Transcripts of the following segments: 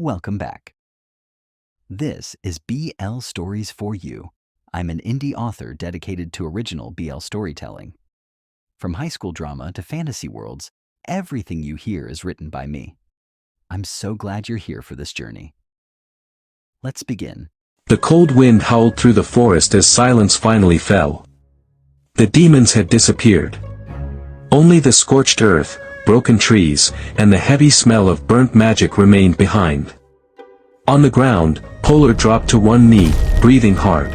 Welcome back. This is BL Stories for You. I'm an indie author dedicated to original BL storytelling. From high school drama to fantasy worlds, everything you hear is written by me. I'm so glad you're here for this journey. Let's begin. The cold wind howled through the forest as silence finally fell. The demons had disappeared. Only the scorched earth, broken trees, and the heavy smell of burnt magic remained behind. On the ground, Polar dropped to one knee, breathing hard.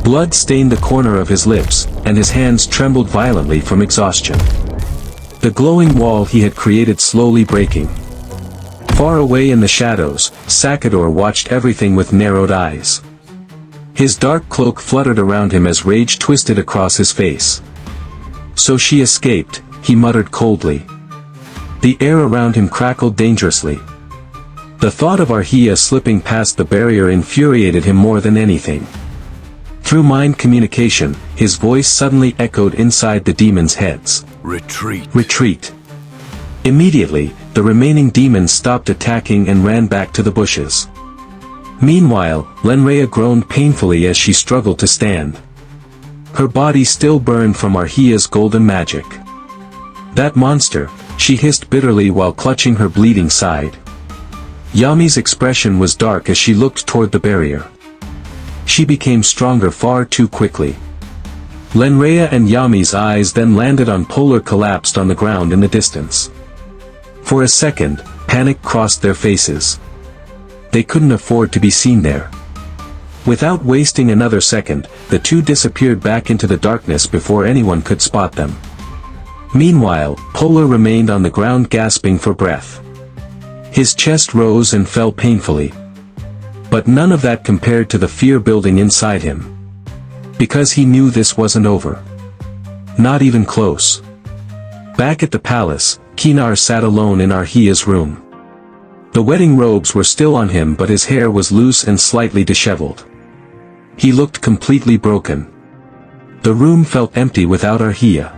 Blood stained the corner of his lips, and his hands trembled violently from exhaustion. The glowing wall he had created slowly breaking. Far away in the shadows, Sakador watched everything with narrowed eyes. His dark cloak fluttered around him as rage twisted across his face. "So she escaped," he muttered coldly. The air around him crackled dangerously. The thought of Aarhiya slipping past the barrier infuriated him more than anything. Through mind communication, his voice suddenly echoed inside the demons' heads. "Retreat." Retreat. Immediately, the remaining demons stopped attacking and ran back to the bushes. Meanwhile, Lenreya groaned painfully as she struggled to stand. Her body still burned from Aarhiya's golden magic. "That monster," she hissed bitterly while clutching her bleeding side. Yami's expression was dark as she looked toward the barrier. She became stronger far too quickly. Lenreya and Yami's eyes then landed on Polar collapsed on the ground in the distance. For a second, panic crossed their faces. They couldn't afford to be seen there. Without wasting another second, the two disappeared back into the darkness before anyone could spot them. Meanwhile, Polar remained on the ground gasping for breath. His chest rose and fell painfully. But none of that compared to the fear building inside him. Because he knew this wasn't over. Not even close. Back at the palace, Kaenar sat alone in Aarhiya's room. The wedding robes were still on him, but his hair was loose and slightly disheveled. He looked completely broken. The room felt empty without Aarhiya.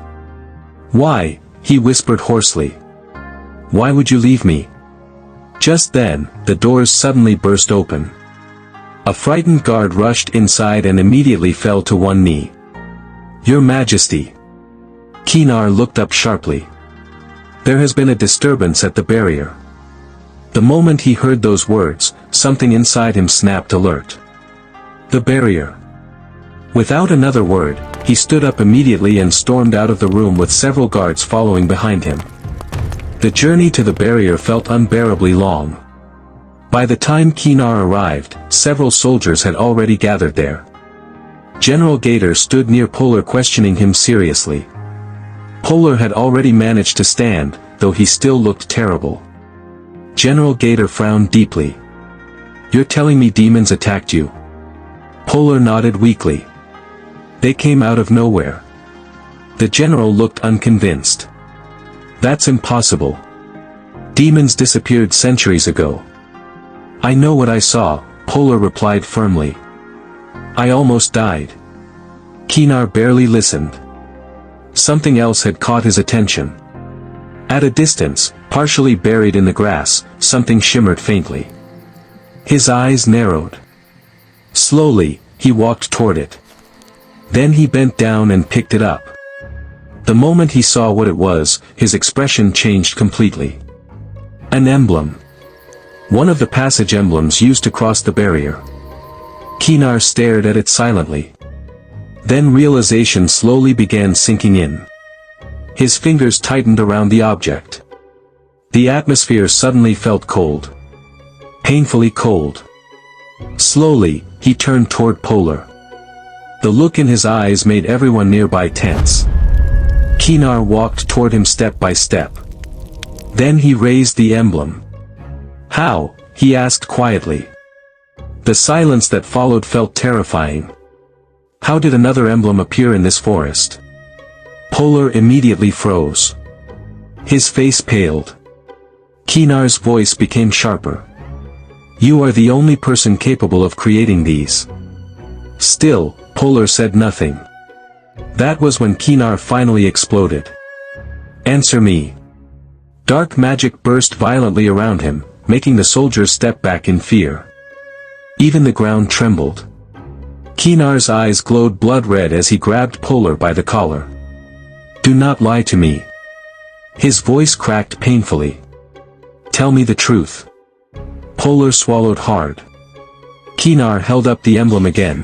"Why?" he whispered hoarsely. "Why would you leave me?" Just then, the doors suddenly burst open. A frightened guard rushed inside and immediately fell to one knee. "Your Majesty." Kaenar looked up sharply. There has been a disturbance at the barrier. The moment he heard those words, something inside him snapped alert. The barrier. Without another word, he stood up immediately and stormed out of the room with several guards following behind him. The journey to the barrier felt unbearably long. By the time Kaenar arrived, several soldiers had already gathered there. General Gator stood near Polar questioning him seriously. Polar had already managed to stand, though he still looked terrible. General Gator frowned deeply. "You're telling me demons attacked you?" Polar nodded weakly. "They came out of nowhere." The general looked unconvinced. "That's impossible. Demons disappeared centuries ago." "I know what I saw," Polar replied firmly. "I almost died." Kaenar barely listened. Something else had caught his attention. At a distance, partially buried in the grass, something shimmered faintly. His eyes narrowed. Slowly, he walked toward it. Then he bent down and picked it up. The moment he saw what it was, his expression changed completely. An emblem. One of the passage emblems used to cross the barrier. Kaenar stared at it silently. Then realization slowly began sinking in. His fingers tightened around the object. The atmosphere suddenly felt cold. Painfully cold. Slowly, he turned toward Polar. The look in his eyes made everyone nearby tense. Kaenar walked toward him step by step. Then he raised the emblem. "How?" he asked quietly. The silence that followed felt terrifying. How did another emblem appear in this forest? Polar immediately froze. His face paled. Kaenar's voice became sharper. "You are the only person capable of creating these." Still, Polar said nothing. That was when Kaenar finally exploded. "Answer me." Dark magic burst violently around him, making the soldiers step back in fear. Even the ground trembled. Kaenar's eyes glowed blood red as he grabbed Polar by the collar. "Do not lie to me." His voice cracked painfully. "Tell me the truth." Polar swallowed hard. Kaenar held up the emblem again.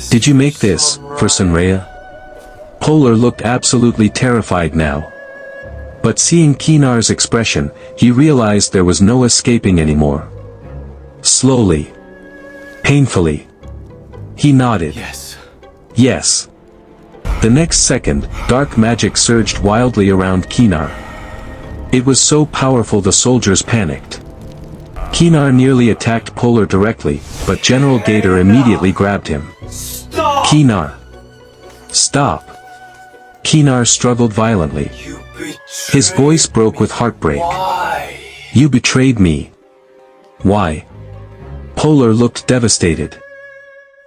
"Did you make this, for Sunraya?" Polar looked absolutely terrified now. But seeing Kaenar's expression, he realized there was no escaping anymore. Slowly. Painfully. He nodded. Yes. Yes. The next second, dark magic surged wildly around Kaenar. It was so powerful the soldiers panicked. Kaenar nearly attacked Polar directly, but General Gator immediately grabbed him. Stop! Kaenar. Stop. Kaenar struggled violently. You betrayed His voice broke with heartbreak. Why? "You betrayed me." "Why?" Polar looked devastated.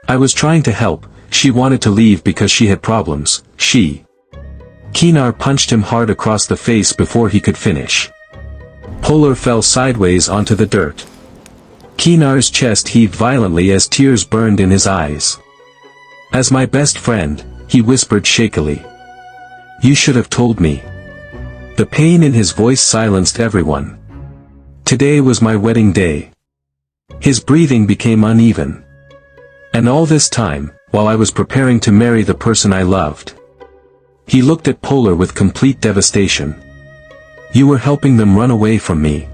"I was trying to help. She wanted to leave because she had problems. Kaenar punched him hard across the face before he could finish. Polar fell sideways onto the dirt. Kaenar's chest heaved violently as tears burned in his eyes. "As my best friend," he whispered shakily. "You should have told me." The pain in his voice silenced everyone. "Today was my wedding day." His breathing became uneven. "And all this time, while I was preparing to marry the person I loved." He looked at Polar with complete devastation. "You were helping them run away from me."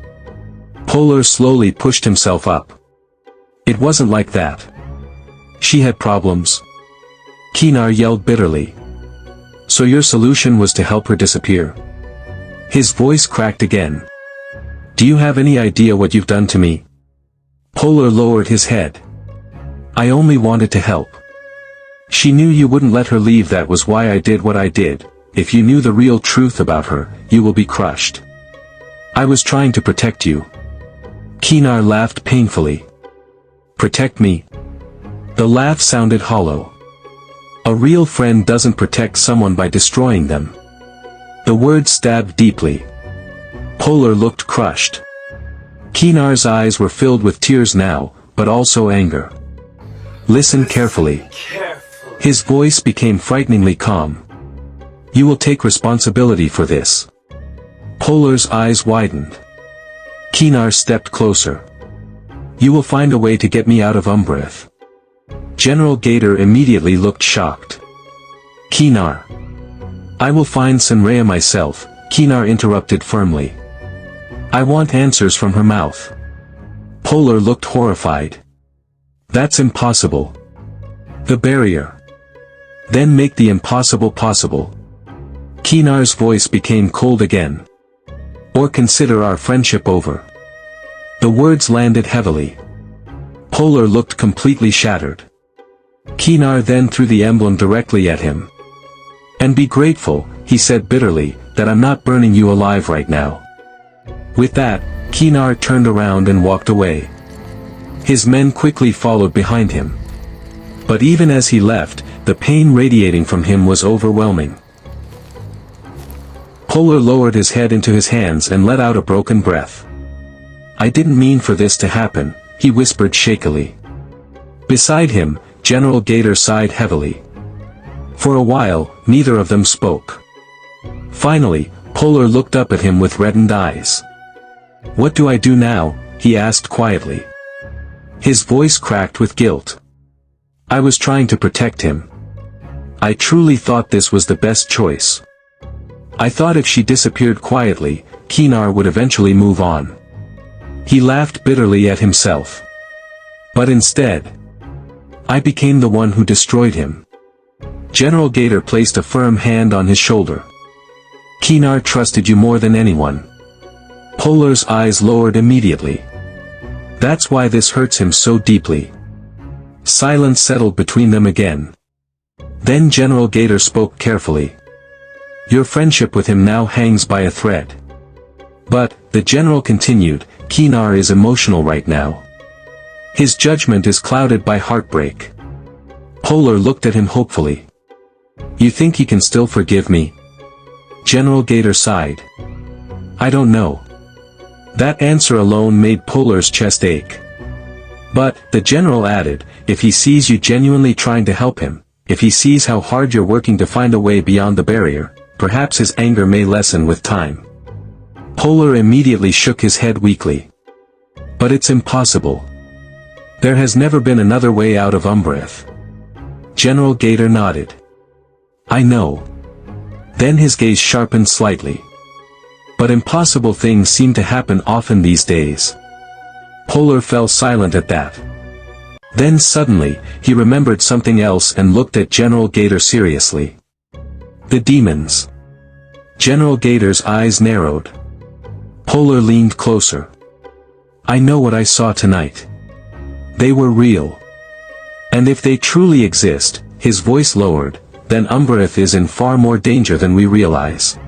Polar slowly pushed himself up. "It wasn't like that. She had problems." Kaenar yelled bitterly. "So your solution was to help her disappear?" His voice cracked again. "Do you have any idea what you've done to me?" Polar lowered his head. "I only wanted to help. She knew you wouldn't let her leave, that was why I did what I did. If you knew the real truth about her, you will be crushed. I was trying to protect you." Kaenar laughed painfully. "Protect me?" The laugh sounded hollow. "A real friend doesn't protect someone by destroying them." The words stabbed deeply. Polar looked crushed. Kaenar's eyes were filled with tears now, but also anger. "Listen carefully." Careful. His voice became frighteningly calm. "You will take responsibility for this." Polar's eyes widened. Kaenar stepped closer. "You will find a way to get me out of Umbraeth." General Gator immediately looked shocked. "Kaenar." "I will find Sunraya myself," Kaenar interrupted firmly. "I want answers from her mouth." Polar looked horrified. "That's impossible." "The barrier. Then make the impossible possible." Kaenar's voice became cold again. "Or consider our friendship over." The words landed heavily. Polar looked completely shattered. Kaenar then threw the emblem directly at him. "And be grateful," he said bitterly, "that I'm not burning you alive right now." With that, Kaenar turned around and walked away. His men quickly followed behind him. But even as he left, the pain radiating from him was overwhelming. Polar lowered his head into his hands and let out a broken breath. "I didn't mean for this to happen," he whispered shakily. Beside him, General Gator sighed heavily. For a while, neither of them spoke. Finally, Polar looked up at him with reddened eyes. "What do I do now?" he asked quietly. His voice cracked with guilt. "I was trying to protect him. I truly thought this was the best choice. I thought if she disappeared quietly, Kaenar would eventually move on." He laughed bitterly at himself. "But instead, I became the one who destroyed him." General Gator placed a firm hand on his shoulder. "Kaenar trusted you more than anyone." Polar's eyes lowered immediately. "That's why this hurts him so deeply." Silence settled between them again. Then General Gator spoke carefully. "Your friendship with him now hangs by a thread." "But," the general continued, "Kaenar is emotional right now. His judgment is clouded by heartbreak." Polar looked at him hopefully. "You think he can still forgive me?" General Gator sighed. "I don't know. That answer alone made Polar's chest ache. But, the general added, if he sees you genuinely trying to help him, if he sees how hard you're working to find a way beyond the barrier, perhaps his anger may lessen with time. Polar immediately shook his head weakly. But it's impossible. There has never been another way out of Umbraeth. General Gator nodded. I know. Then his gaze sharpened slightly. But impossible things seem to happen often these days. Polar fell silent at that. Then suddenly, he remembered something else and looked at General Gator seriously. The demons. General Gator's eyes narrowed. Polar leaned closer. I know what I saw tonight. They were real. And if they truly exist, his voice lowered, then Umbraeth is in far more danger than we realize.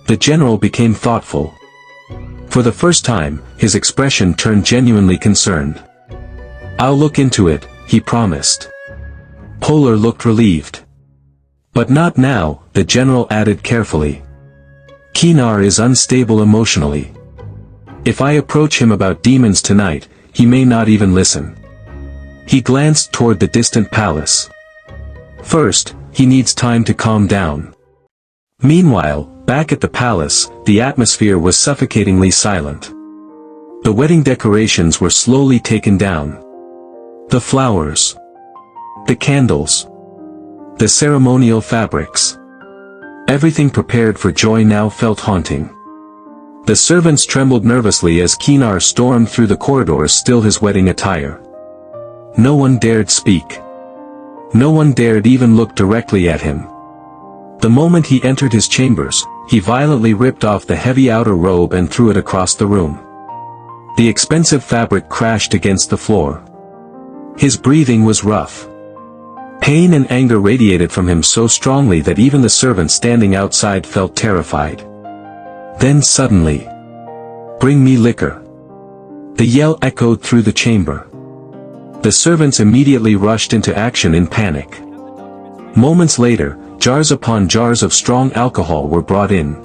The general became thoughtful. For the first time, his expression turned genuinely concerned. I'll look into it, he promised. Polar looked relieved. But not now, the general added carefully. Kaenar is unstable emotionally. If I approach him about demons tonight, he may not even listen. He glanced toward the distant palace. First, he needs time to calm down. Meanwhile, back at the palace, the atmosphere was suffocatingly silent. The wedding decorations were slowly taken down. The flowers. The candles. The ceremonial fabrics. Everything prepared for joy now felt haunting. The servants trembled nervously as Kaenar stormed through the corridors still his wedding attire. No one dared speak. No one dared even look directly at him. The moment he entered his chambers, he violently ripped off the heavy outer robe and threw it across the room. The expensive fabric crashed against the floor. His breathing was rough. Pain and anger radiated from him so strongly that even the servants standing outside felt terrified. Then suddenly, "Bring me liquor." The yell echoed through the chamber. The servants immediately rushed into action in panic. Moments later, jars upon jars of strong alcohol were brought in.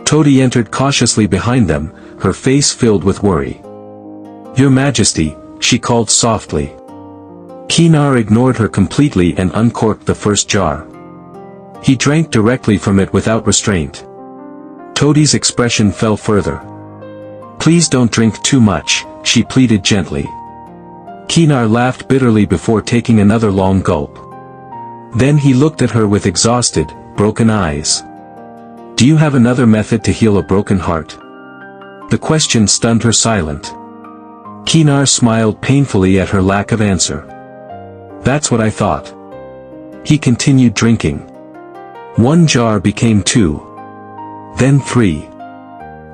Toady entered cautiously behind them, her face filled with worry. "Your Majesty," she called softly. Kaenar ignored her completely and uncorked the first jar. He drank directly from it without restraint. Toadie's expression fell further. "Please don't drink too much," she pleaded gently. Kaenar laughed bitterly before taking another long gulp. Then he looked at her with exhausted, broken eyes. "Do you have another method to heal a broken heart?" The question stunned her silent. Kaenar smiled painfully at her lack of answer. "That's what I thought." He continued drinking. One jar became 2. Then 3.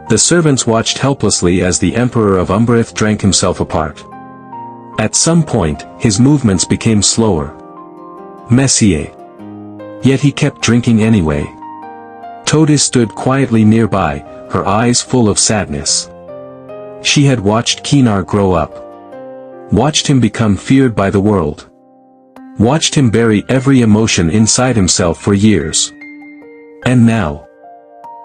The servants watched helplessly as the Emperor of Umbraeth drank himself apart. At some point, his movements became slower. Messier. Yet he kept drinking anyway. Toadie stood quietly nearby, her eyes full of sadness. She had watched Kaenar grow up. Watched him become feared by the world. Watched him bury every emotion inside himself for years. And now,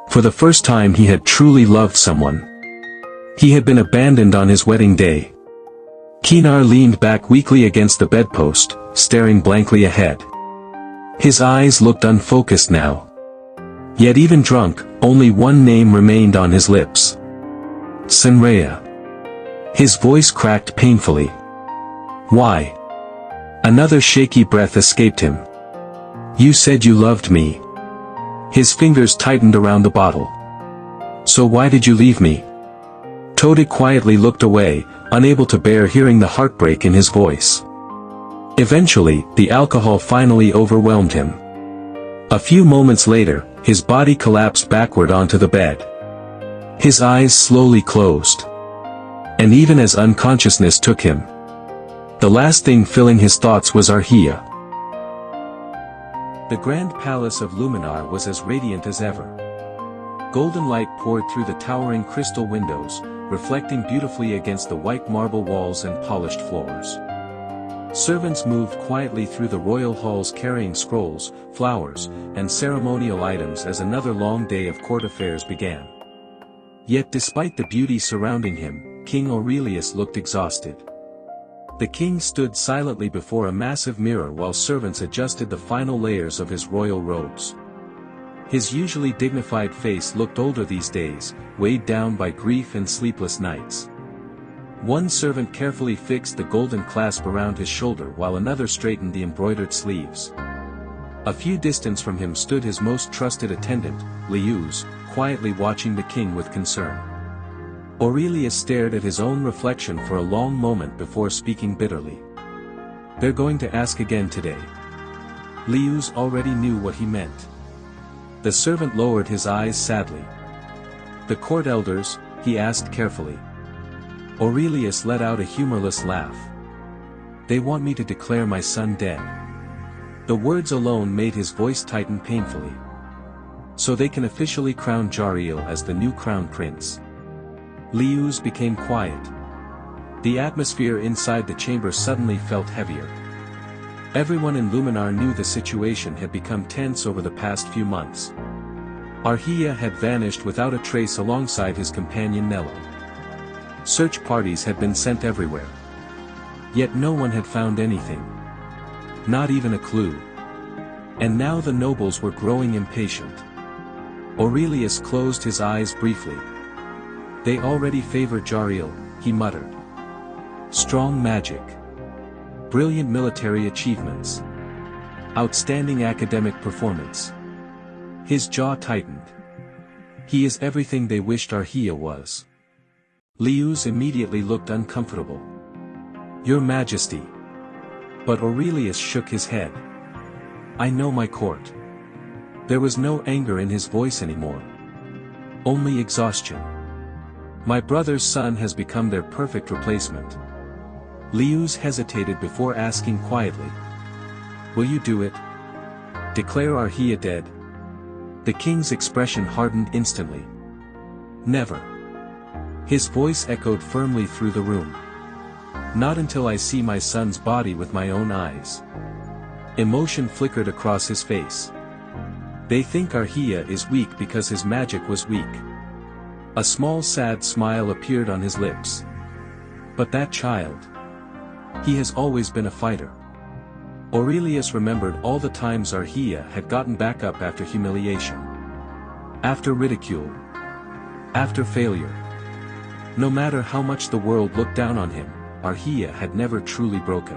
for the first time he had truly loved someone. He had been abandoned on his wedding day. Kaenar leaned back weakly against the bedpost, staring blankly ahead. His eyes looked unfocused now. Yet even drunk, only one name remained on his lips. Sanrea. His voice cracked painfully. "Why?" Another shaky breath escaped him. "You said you loved me." His fingers tightened around the bottle. "So why did you leave me?" Toadie quietly looked away, unable to bear hearing the heartbreak in his voice. Eventually, the alcohol finally overwhelmed him. A few moments later, his body collapsed backward onto the bed. His eyes slowly closed. And even as unconsciousness took him, the last thing filling his thoughts was Aarhiya. The grand palace of Luminar was as radiant as ever. Golden light poured through the towering crystal windows, reflecting beautifully against the white marble walls and polished floors. Servants moved quietly through the royal halls carrying scrolls, flowers, and ceremonial items as another long day of court affairs began. Yet despite the beauty surrounding him, King Aurelius looked exhausted. The king stood silently before a massive mirror while servants adjusted the final layers of his royal robes. His usually dignified face looked older these days, weighed down by grief and sleepless nights. One servant carefully fixed the golden clasp around his shoulder while another straightened the embroidered sleeves. A few distance from him stood his most trusted attendant, Leus, quietly watching the king with concern. Aurelius stared at his own reflection for a long moment before speaking bitterly. "They're going to ask again today." Leus already knew what he meant. The servant lowered his eyes sadly. "The court elders?" he asked carefully. Aurelius let out a humorless laugh. "They want me to declare my son dead." The words alone made his voice tighten painfully. "So they can officially crown Jariel as the new crown prince." Leus became quiet. The atmosphere inside the chamber suddenly felt heavier. Everyone in Luminar knew the situation had become tense over the past few months. Aarhiya had vanished without a trace alongside his companion Nello. Search parties had been sent everywhere. Yet no one had found anything. Not even a clue. And now the nobles were growing impatient. Aurelius closed his eyes briefly. "They already favor Jariel," he muttered. "Strong magic. Brilliant military achievements. Outstanding academic performance." His jaw tightened. "He is everything they wished Aarhiya was." Leus immediately looked uncomfortable. "Your Majesty." But Aurelius shook his head. "I know my court." There was no anger in his voice anymore. Only exhaustion. "My brother's son has become their perfect replacement." Leus hesitated before asking quietly. "Will you do it? Declare Aarhiya dead?" The king's expression hardened instantly. "Never." His voice echoed firmly through the room. "Not until I see my son's body with my own eyes." Emotion flickered across his face. "They think Aarhiya is weak because his magic was weak." A small sad smile appeared on his lips. "But that child. He has always been a fighter." Aurelius remembered all the times Aarhiya had gotten back up after humiliation. After ridicule. After failure. No matter how much the world looked down on him, Aarhiya had never truly broken.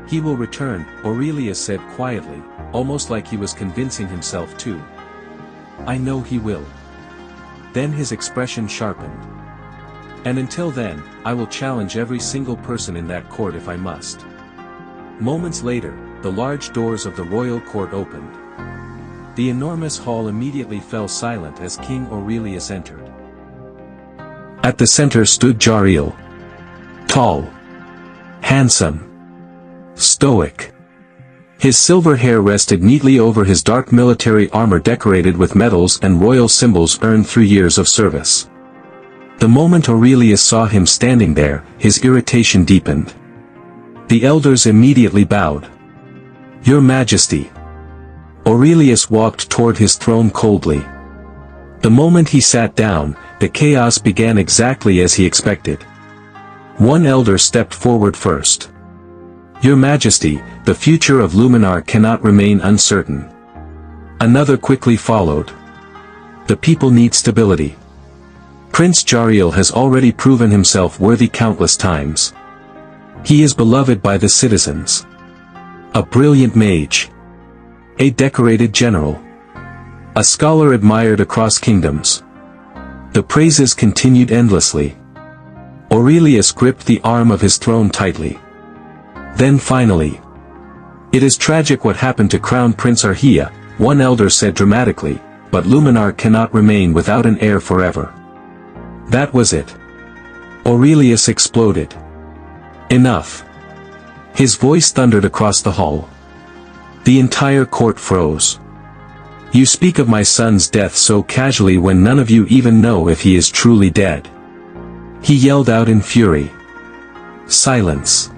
"He will return," Aurelius said quietly, almost like he was convincing himself too. "I know he will." Then his expression sharpened. "And until then, I will challenge every single person in that court if I must." Moments later, the large doors of the royal court opened. The enormous hall immediately fell silent as King Aurelius entered. At the center stood Jariel. Tall. Handsome. Stoic. His silver hair rested neatly over his dark military armor decorated with medals and royal symbols earned through years of service. The moment Aurelius saw him standing there, his irritation deepened. The elders immediately bowed. "Your Majesty." Aurelius walked toward his throne coldly. The moment he sat down, the chaos began exactly as he expected. One elder stepped forward first. "Your Majesty, the future of Luminar cannot remain uncertain." Another quickly followed. "The people need stability. Prince Jariel has already proven himself worthy countless times. He is beloved by the citizens. A brilliant mage. A decorated general. A scholar admired across kingdoms." The praises continued endlessly. Aurelius gripped the arm of his throne tightly. Then finally. "It is tragic what happened to Crown Prince Aarhiya," one elder said dramatically, "but Luminar cannot remain without an heir forever." That was it. Aurelius exploded. "Enough." His voice thundered across the hall. The entire court froze. "You speak of my son's death so casually when none of you even know if he is truly dead." He yelled out in fury. Silence.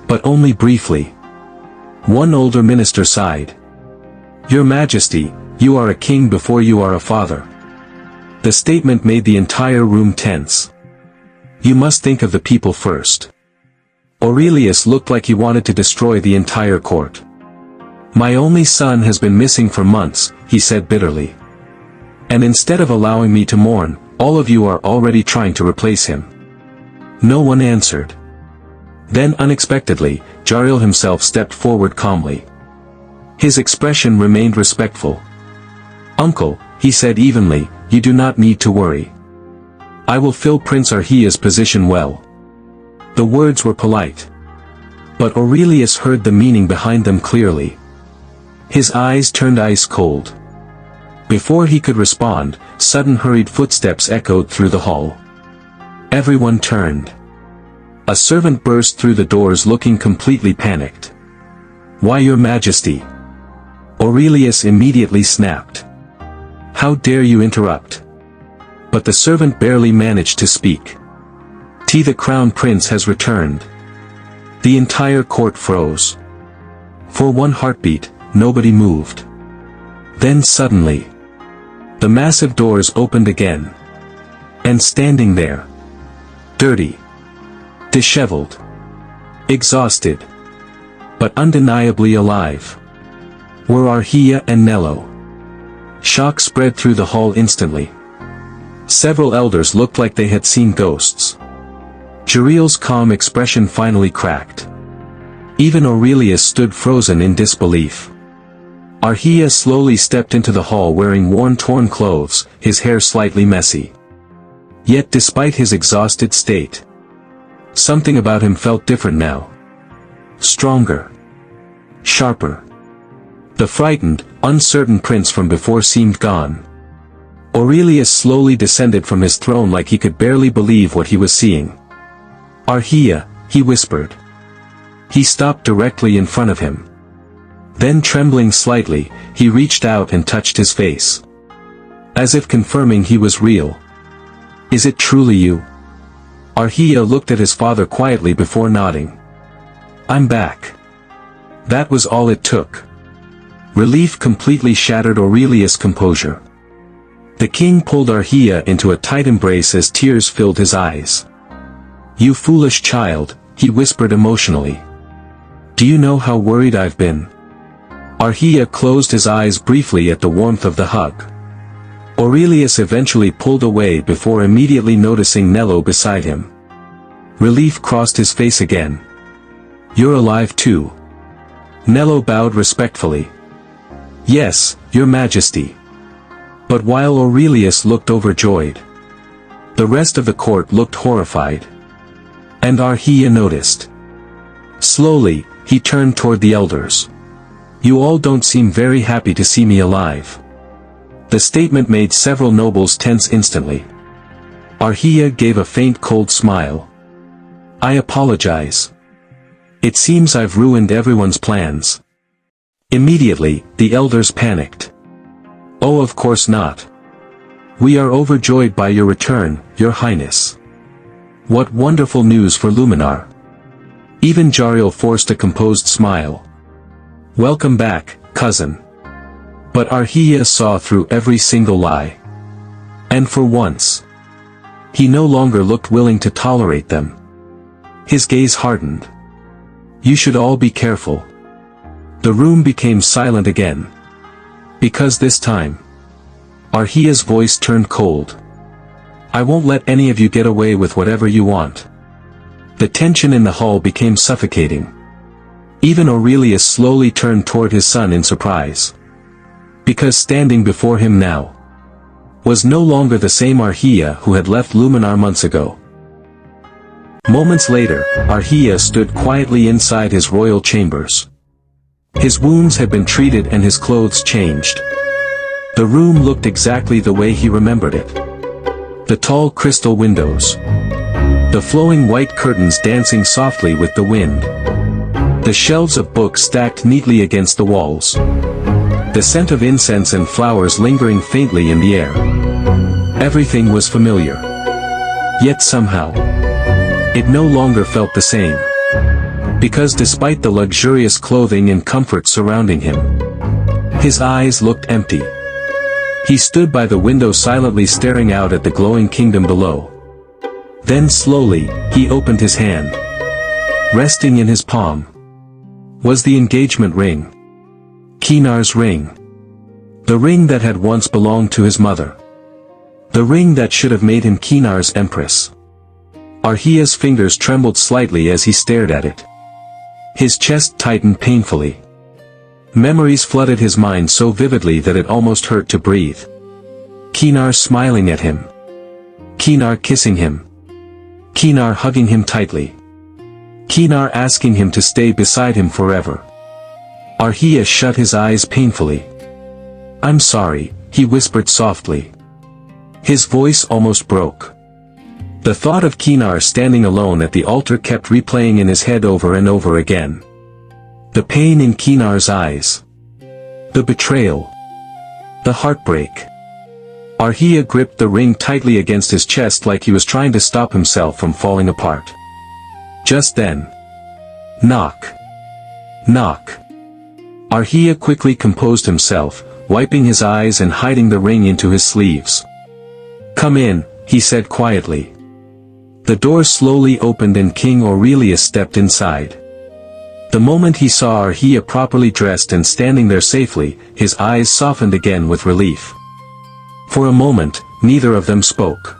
But only briefly. One older minister sighed. "Your Majesty, you are a king before you are a father." The statement made the entire room tense. You must think of the people first. Aurelius looked like he wanted to destroy the entire court. My only son has been missing for months, he said bitterly. And instead of allowing me to mourn, all of you are already trying to replace him. No one answered. Then unexpectedly, Jariel himself stepped forward calmly. His expression remained respectful. Uncle, he said evenly, you do not need to worry. I will fill Prince Aarhiya's position well. The words were polite. But Aurelius heard the meaning behind them clearly. His eyes turned ice cold. Before he could respond, sudden hurried footsteps echoed through the hall. Everyone turned. A servant burst through the doors looking completely panicked. Why, Your Majesty? Aurelius immediately snapped. How dare you interrupt? But the servant barely managed to speak. The Crown Prince has returned. The entire court froze. For one heartbeat, nobody moved. Then suddenly, the massive doors opened again. And standing there, dirty, disheveled, exhausted, but undeniably alive, were Aarhiya and Nello. Shock spread through the hall instantly. Several elders looked like they had seen ghosts. Jariel's calm expression finally cracked. Even Aurelius stood frozen in disbelief. Aarhiya slowly stepped into the hall wearing worn torn clothes, his hair slightly messy. Yet despite his exhausted state, something about him felt different now. Stronger. Sharper. The frightened, uncertain prince from before seemed gone. Aurelius slowly descended from his throne like he could barely believe what he was seeing. Aarhiya, he whispered. He stopped directly in front of him. Then trembling slightly, he reached out and touched his face. As if confirming he was real. Is it truly you? Aarhiya looked at his father quietly before nodding. I'm back. That was all it took. Relief completely shattered Aurelius' composure. The king pulled Aarhiya into a tight embrace as tears filled his eyes. You foolish child, he whispered emotionally. Do you know how worried I've been? Aarhiya closed his eyes briefly at the warmth of the hug. Aurelius eventually pulled away before immediately noticing Nello beside him. Relief crossed his face again. You're alive too. Nello bowed respectfully. Yes, Your Majesty. But while Aurelius looked overjoyed, the rest of the court looked horrified. And Aarhiya noticed. Slowly, he turned toward the elders. You all don't seem very happy to see me alive. The statement made several nobles tense instantly. Aarhiya gave a faint cold smile. I apologize. It seems I've ruined everyone's plans. Immediately, the elders panicked. Oh, of course not. We are overjoyed by your return, Your Highness. What wonderful news for Luminar. Even Jariel forced a composed smile. Welcome back, cousin. But Aarhiya saw through every single lie. And for once, he no longer looked willing to tolerate them. His gaze hardened. You should all be careful. The room became silent again. Because this time, Aarhiya's voice turned cold. I won't let any of you get away with whatever you want. The tension in the hall became suffocating. Even Aurelius slowly turned toward his son in surprise. Because standing before him now was no longer the same Aarhiya who had left Luminar months ago. Moments later, Aarhiya stood quietly inside his royal chambers. His wounds had been treated and his clothes changed. The room looked exactly the way he remembered it. The tall crystal windows. The flowing white curtains dancing softly with the wind. The shelves of books stacked neatly against the walls. The scent of incense and flowers lingering faintly in the air. Everything was familiar. Yet somehow, it no longer felt the same. Because despite the luxurious clothing and comfort surrounding him, his eyes looked empty. He stood by the window silently staring out at the glowing kingdom below. Then slowly, he opened his hand. Resting in his palm was the engagement ring. Kaenar's ring. The ring that had once belonged to his mother. The ring that should have made him Kaenar's empress. Aarhiya's fingers trembled slightly as he stared at it. His chest tightened painfully. Memories flooded his mind so vividly that it almost hurt to breathe. Kaenar smiling at him. Kaenar kissing him. Kaenar hugging him tightly. Kaenar asking him to stay beside him forever. Aarhiya shut his eyes painfully. "I'm sorry," he whispered softly. His voice almost broke. The thought of Kaenar standing alone at the altar kept replaying in his head over and over again. The pain in Kaenar's eyes. The betrayal. The heartbreak. Aarhiya gripped the ring tightly against his chest like he was trying to stop himself from falling apart. Just then. Knock. Knock. Aarhiya quickly composed himself, wiping his eyes and hiding the ring into his sleeves. "Come in," he said quietly. The door slowly opened and King Aurelius stepped inside. The moment he saw Aarhiya properly dressed and standing there safely, his eyes softened again with relief. For a moment, neither of them spoke.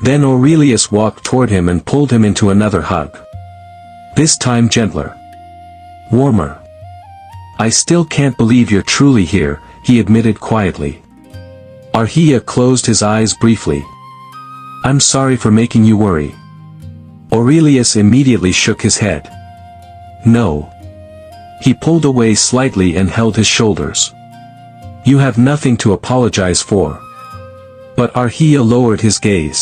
Then Aurelius walked toward him and pulled him into another hug. This time gentler. Warmer. "I still can't believe you're truly here," he admitted quietly. Aarhiya closed his eyes briefly. "I'm sorry for making you worry." Aurelius immediately shook his head. "No." He pulled away slightly and held his shoulders. "You have nothing to apologize for." But Aarhiya lowered his gaze.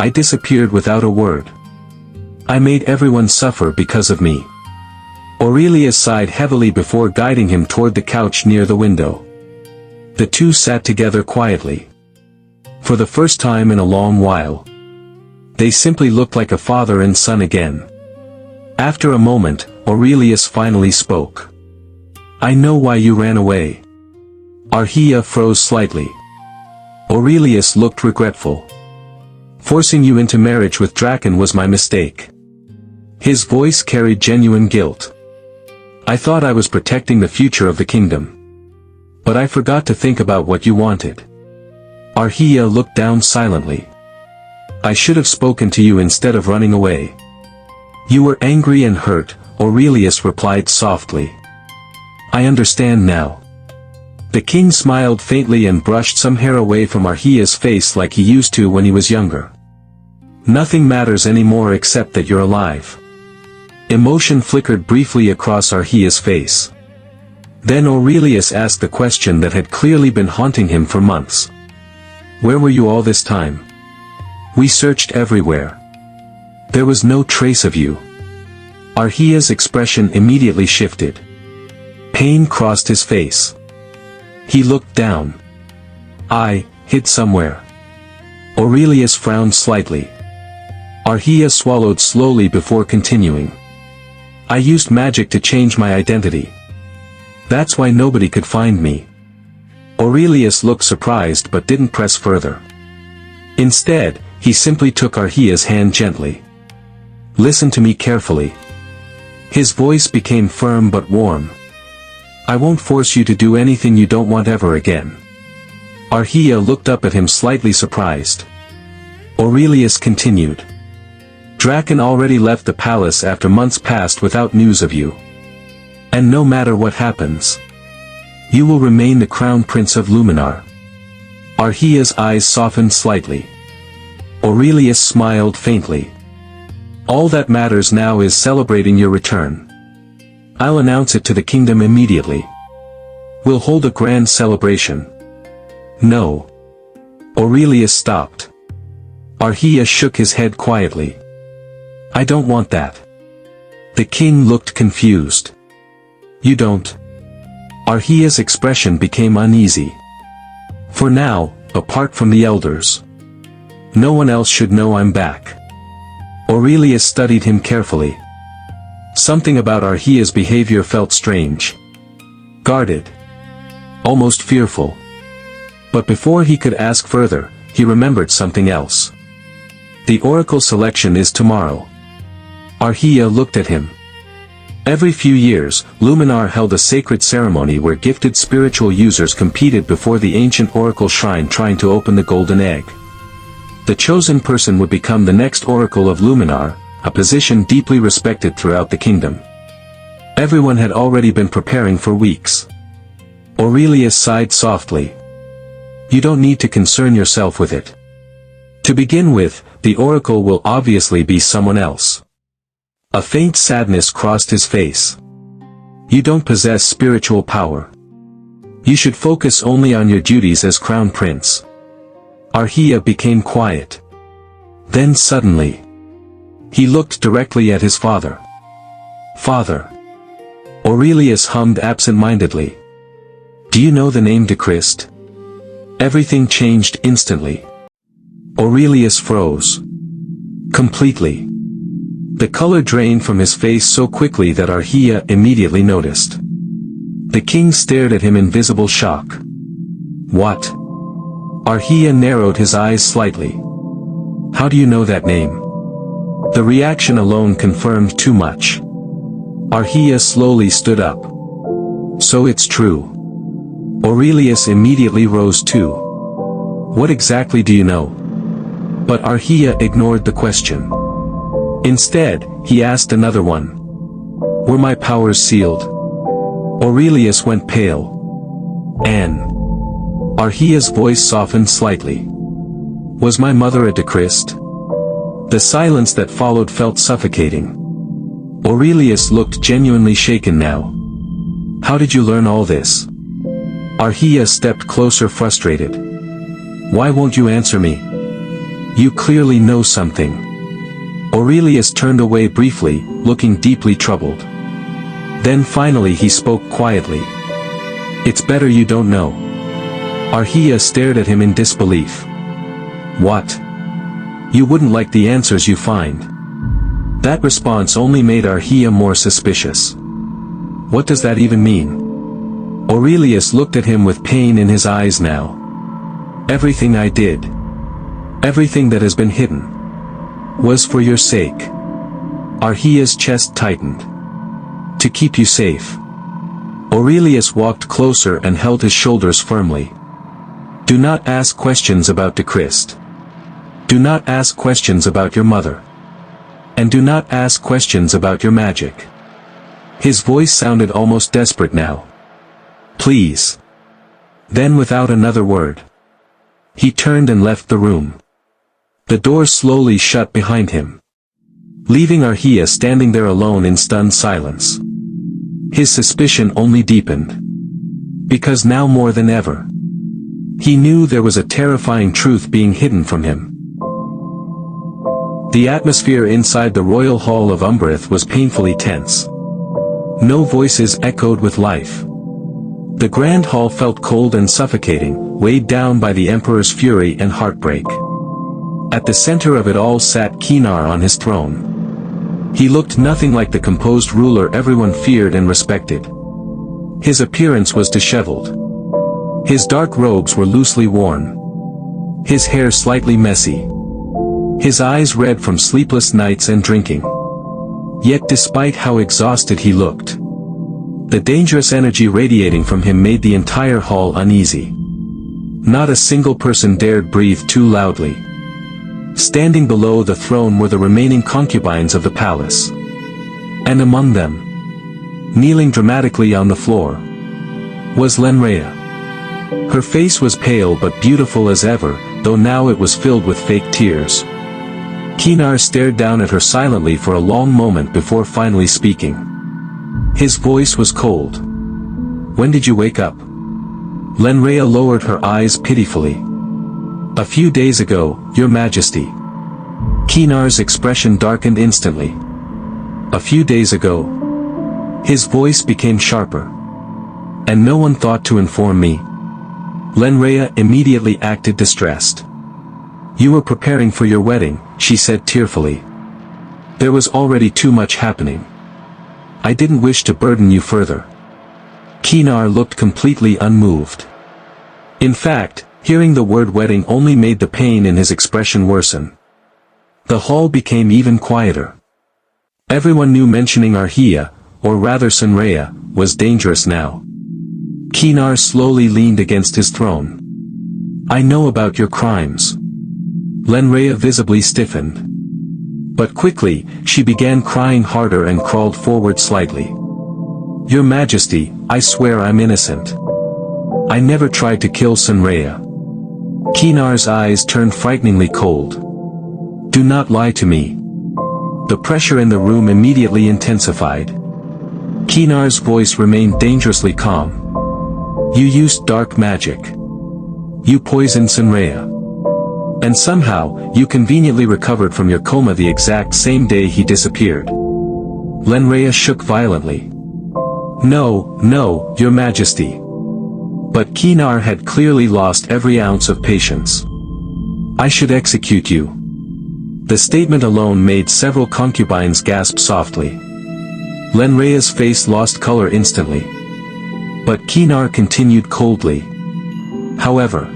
"I disappeared without a word. I made everyone suffer because of me." Aurelius sighed heavily before guiding him toward the couch near the window. The two sat together quietly. For the first time in a long while. They simply looked like a father and son again. After a moment, Aurelius finally spoke. "I know why you ran away." Aarhiya froze slightly. Aurelius looked regretful. "Forcing you into marriage with Draken was my mistake." His voice carried genuine guilt. "I thought I was protecting the future of the kingdom. But I forgot to think about what you wanted." Aarhiya looked down silently. "I should have spoken to you instead of running away." "You were angry and hurt," Aurelius replied softly. "I understand now." The king smiled faintly and brushed some hair away from Aarhiya's face like he used to when he was younger. "Nothing matters anymore except that you're alive." Emotion flickered briefly across Aarhiya's face. Then Aurelius asked the question that had clearly been haunting him for months. "Where were you all this time?" "We searched everywhere. There was no trace of you." Aarhiya's expression immediately shifted. Pain crossed his face. He looked down. "I hid somewhere." Aurelius frowned slightly. Aarhiya swallowed slowly before continuing. "I used magic to change my identity. That's why nobody could find me." Aurelius looked surprised but didn't press further. Instead, he simply took Aarhiya's hand gently. "Listen to me carefully." His voice became firm but warm. "I won't force you to do anything you don't want ever again." Aarhiya looked up at him slightly surprised. Aurelius continued. "Draken already left the palace after months passed without news of you. And no matter what happens, you will remain the crown prince of Luminar." Aarhiya's eyes softened slightly. Aurelius smiled faintly. "All that matters now is celebrating your return. I'll announce it to the kingdom immediately. We'll hold a grand celebration." "No." Aurelius stopped. Aarhiya shook his head quietly. "I don't want that." The king looked confused. "You don't?" Aarhiya's expression became uneasy. "For now, apart from the elders. No one else should know I'm back." Aurelius studied him carefully. Something about Aarhiya's behavior felt strange. Guarded. Almost fearful. But before he could ask further, he remembered something else. The oracle selection is tomorrow. Aarhiya looked at him. Every few years, Luminar held a sacred ceremony where gifted spiritual users competed before the ancient oracle shrine trying to open the golden egg. The chosen person would become the next oracle of Luminar, a position deeply respected throughout the kingdom. Everyone had already been preparing for weeks. Aurelius sighed softly. You don't need to concern yourself with it. To begin with, the oracle will obviously be someone else. A faint sadness crossed his face. You don't possess spiritual power. You should focus only on your duties as crown prince. Aarhiya became quiet. Then suddenly, he looked directly at his father. Father. Aurelius hummed absent-mindedly. Do you know the name Decriste? Everything changed instantly. Aurelius froze. Completely. The color drained from his face so quickly that Aarhiya immediately noticed. The king stared at him in visible shock. What? Aarhiya narrowed his eyes slightly. How do you know that name? The reaction alone confirmed too much. Aarhiya slowly stood up. So it's true. Aurelius immediately rose too. What exactly do you know? But Aarhiya ignored the question. Instead, he asked another one. Were my powers sealed? Aurelius went pale. Aarhiya's voice softened slightly. Was my mother a Decriste? The silence that followed felt suffocating. Aurelius looked genuinely shaken now. How did you learn all this? Aarhiya stepped closer, frustrated. Why won't you answer me? You clearly know something. Aurelius turned away briefly, looking deeply troubled. Then finally he spoke quietly. It's better you don't know. Aarhiya stared at him in disbelief. What? You wouldn't like the answers you find. That response only made Aarhiya more suspicious. What does that even mean? Aurelius looked at him with pain in his eyes now. Everything I did, everything that has been hidden, was for your sake. Aarhiya's chest tightened. To keep you safe. Aurelius walked closer and held his shoulders firmly. Do not ask questions about Decriste. Do not ask questions about your mother. And do not ask questions about your magic. His voice sounded almost desperate now. Please. Then without another word, he turned and left the room. The door slowly shut behind him, leaving Aarhiya standing there alone in stunned silence. His suspicion only deepened. Because now more than ever, he knew there was a terrifying truth being hidden from him. The atmosphere inside the royal hall of Umbraeth was painfully tense. No voices echoed with life. The grand hall felt cold and suffocating, weighed down by the emperor's fury and heartbreak. At the center of it all sat Kaenar on his throne. He looked nothing like the composed ruler everyone feared and respected. His appearance was disheveled. His dark robes were loosely worn. His hair slightly messy. His eyes red from sleepless nights and drinking. Yet despite how exhausted he looked, the dangerous energy radiating from him made the entire hall uneasy. Not a single person dared breathe too loudly. Standing below the throne were the remaining concubines of the palace. And among them, kneeling dramatically on the floor, was Lenraya. Her face was pale but beautiful as ever, though now it was filled with fake tears. Kaenar stared down at her silently for a long moment before finally speaking. His voice was cold. When did you wake up? Lenraya lowered her eyes pitifully. A few days ago, Your Majesty. Kaenar's expression darkened instantly. A few days ago. His voice became sharper. And no one thought to inform me. Lenraya immediately acted distressed. You were preparing for your wedding, she said tearfully. There was already too much happening. I didn't wish to burden you further. Kaenar looked completely unmoved. In fact, Hearing the word wedding only made the pain in his expression worsen. The hall became even quieter. Everyone knew mentioning Aarhiya, or rather Sunraya, was dangerous now. Kaenar slowly leaned against his throne. I know about your crimes. Lenraya visibly stiffened. But quickly, she began crying harder and crawled forward slightly. Your Majesty, I swear I'm innocent. I never tried to kill Sunraya. Kaenar's eyes turned frighteningly cold. Do not lie to me. The pressure in the room immediately intensified. Kaenar's voice remained dangerously calm. You used dark magic. You poisoned Sunraya. And somehow, you conveniently recovered from your coma the exact same day he disappeared. Lenraya shook violently. No, no, Your Majesty. But Kaenar had clearly lost every ounce of patience. I should execute you. The statement alone made several concubines gasp softly. Lenraya's face lost color instantly. But Kaenar continued coldly. However,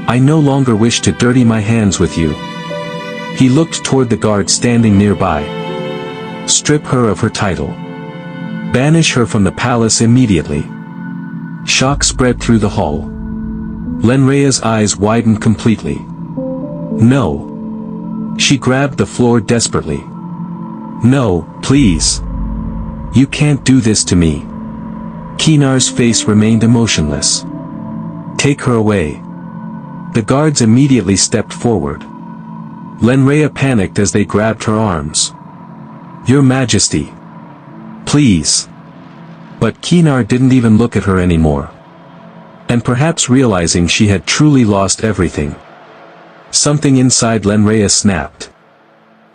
I no longer wish to dirty my hands with you. He looked toward the guard standing nearby. Strip her of her title. Banish her from the palace immediately. Shock spread through the hall. Lenraya's eyes widened completely. No. She grabbed the floor desperately. No, please. You can't do this to me. Kaenar's face remained emotionless. Take her away. The guards immediately stepped forward. Lenraya panicked as they grabbed her arms. Your Majesty. Please. But Kaenar didn't even look at her anymore. And perhaps realizing she had truly lost everything, something inside Lenraya snapped.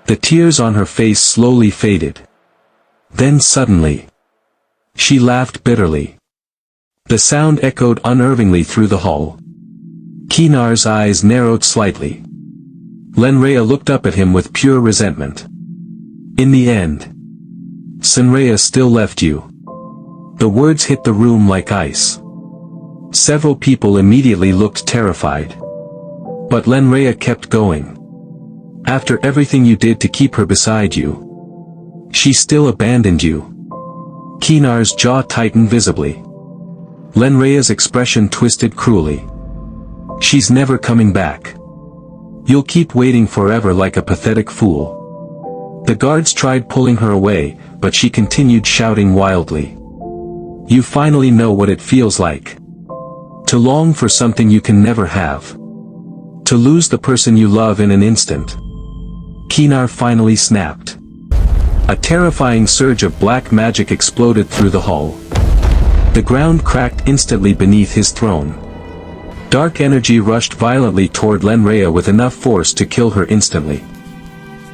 The tears on her face slowly faded. Then suddenly, she laughed bitterly. The sound echoed unnervingly through the hall. Kaenar's eyes narrowed slightly. Lenraya looked up at him with pure resentment. In the end, Sunraya still left you. The words hit the room like ice. Several people immediately looked terrified. But Lenraya kept going. After everything you did to keep her beside you, she still abandoned you. Kaenar's jaw tightened visibly. Lenraya's expression twisted cruelly. She's never coming back. You'll keep waiting forever like a pathetic fool. The guards tried pulling her away, but she continued shouting wildly. You finally know what it feels like. To long for something you can never have. To lose the person you love in an instant. Kaenar finally snapped. A terrifying surge of black magic exploded through the hall. The ground cracked instantly beneath his throne. Dark energy rushed violently toward Lenraya with enough force to kill her instantly.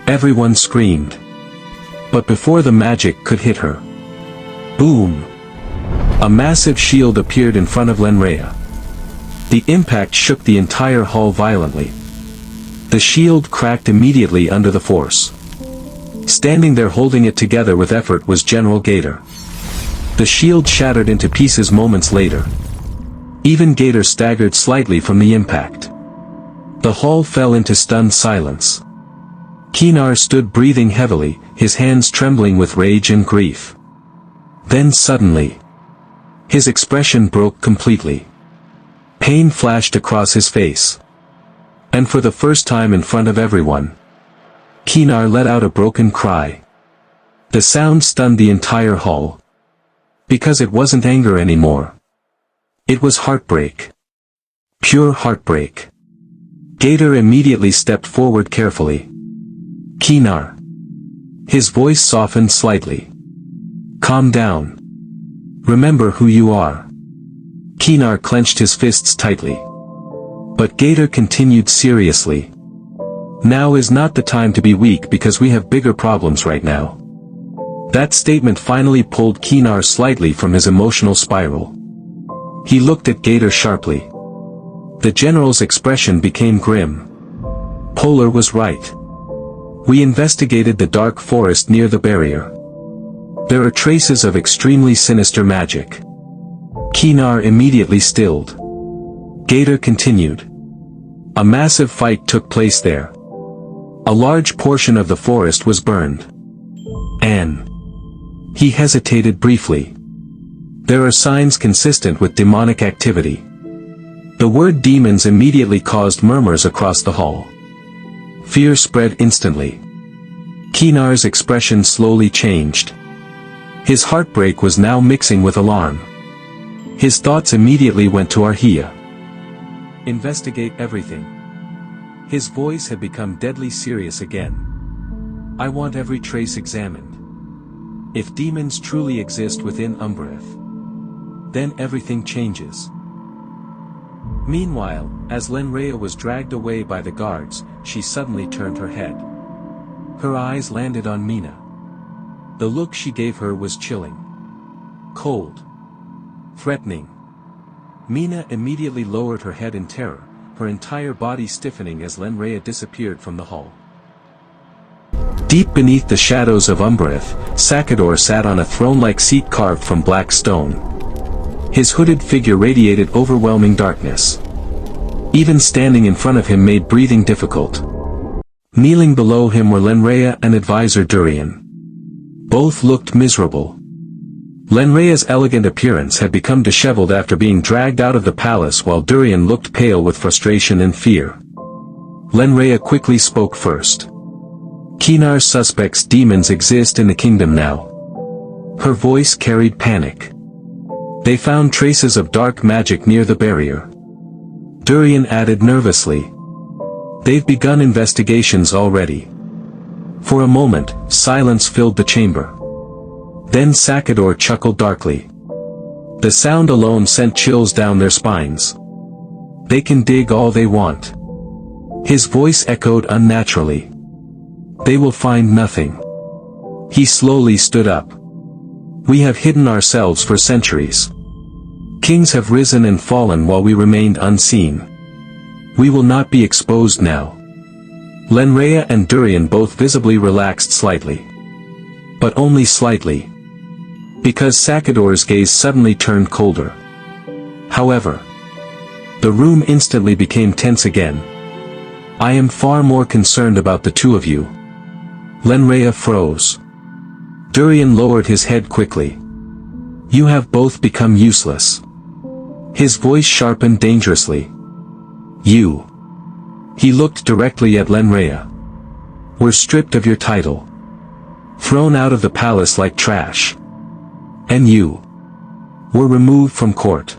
Everyone screamed. But before the magic could hit her, boom! A massive shield appeared in front of Lenraya. The impact shook the entire hall violently. The shield cracked immediately under the force. Standing there holding it together with effort was General Gator. The shield shattered into pieces moments later. Even Gator staggered slightly from the impact. The hall fell into stunned silence. Kaenar stood breathing heavily, his hands trembling with rage and grief. Then suddenly, his expression broke completely. Pain flashed across his face. And for the first time in front of everyone, Kaenar let out a broken cry. The sound stunned the entire hall. Because it wasn't anger anymore. It was heartbreak. Pure heartbreak. Gator immediately stepped forward carefully. Kaenar. His voice softened slightly. Calm down. Remember who you are. Kaenar clenched his fists tightly. But Gator continued seriously. Now is not the time to be weak because we have bigger problems right now. That statement finally pulled Kaenar slightly from his emotional spiral. He looked at Gator sharply. The general's expression became grim. Polar was right. We investigated the dark forest near the barrier. There are traces of extremely sinister magic. Kaenar immediately stilled. Gator continued. A massive fight took place there. A large portion of the forest was burned. He hesitated briefly. There are signs consistent with demonic activity. The word demons immediately caused murmurs across the hall. Fear spread instantly. Kaenar's expression slowly changed. His heartbreak was now mixing with alarm. His thoughts immediately went to Aarhiya. Investigate everything. His voice had become deadly serious again. I want every trace examined. If demons truly exist within Umbraeth, then everything changes. Meanwhile, as Lenraya was dragged away by the guards, she suddenly turned her head. Her eyes landed on Mina. The look she gave her was chilling. Cold. Threatening. Mina immediately lowered her head in terror, her entire body stiffening as Lenraya disappeared from the hall. Deep beneath the shadows of Umbraeth, Sakador sat on a throne-like seat carved from black stone. His hooded figure radiated overwhelming darkness. Even standing in front of him made breathing difficult. Kneeling below him were Lenraya and advisor Durian. Both looked miserable. Lenraya's elegant appearance had become disheveled after being dragged out of the palace, while Durian looked pale with frustration and fear. Lenraya quickly spoke first. Kaenar's suspects' demons exist in the kingdom now. Her voice carried panic. They found traces of dark magic near the barrier. Durian added nervously. They've begun investigations already. For a moment, silence filled the chamber. Then Sakador chuckled darkly. The sound alone sent chills down their spines. They can dig all they want. His voice echoed unnaturally. They will find nothing. He slowly stood up. We have hidden ourselves for centuries. Kings have risen and fallen while we remained unseen. We will not be exposed now. Lenraya and Durian both visibly relaxed slightly. But only slightly. Because Sakador's gaze suddenly turned colder. However, the room instantly became tense again. I am far more concerned about the two of you. Lenraya froze. Durian lowered his head quickly. You have both become useless. His voice sharpened dangerously. You. He looked directly at Lenraya. Were stripped of your title. Thrown out of the palace like trash. And you. Were removed from court.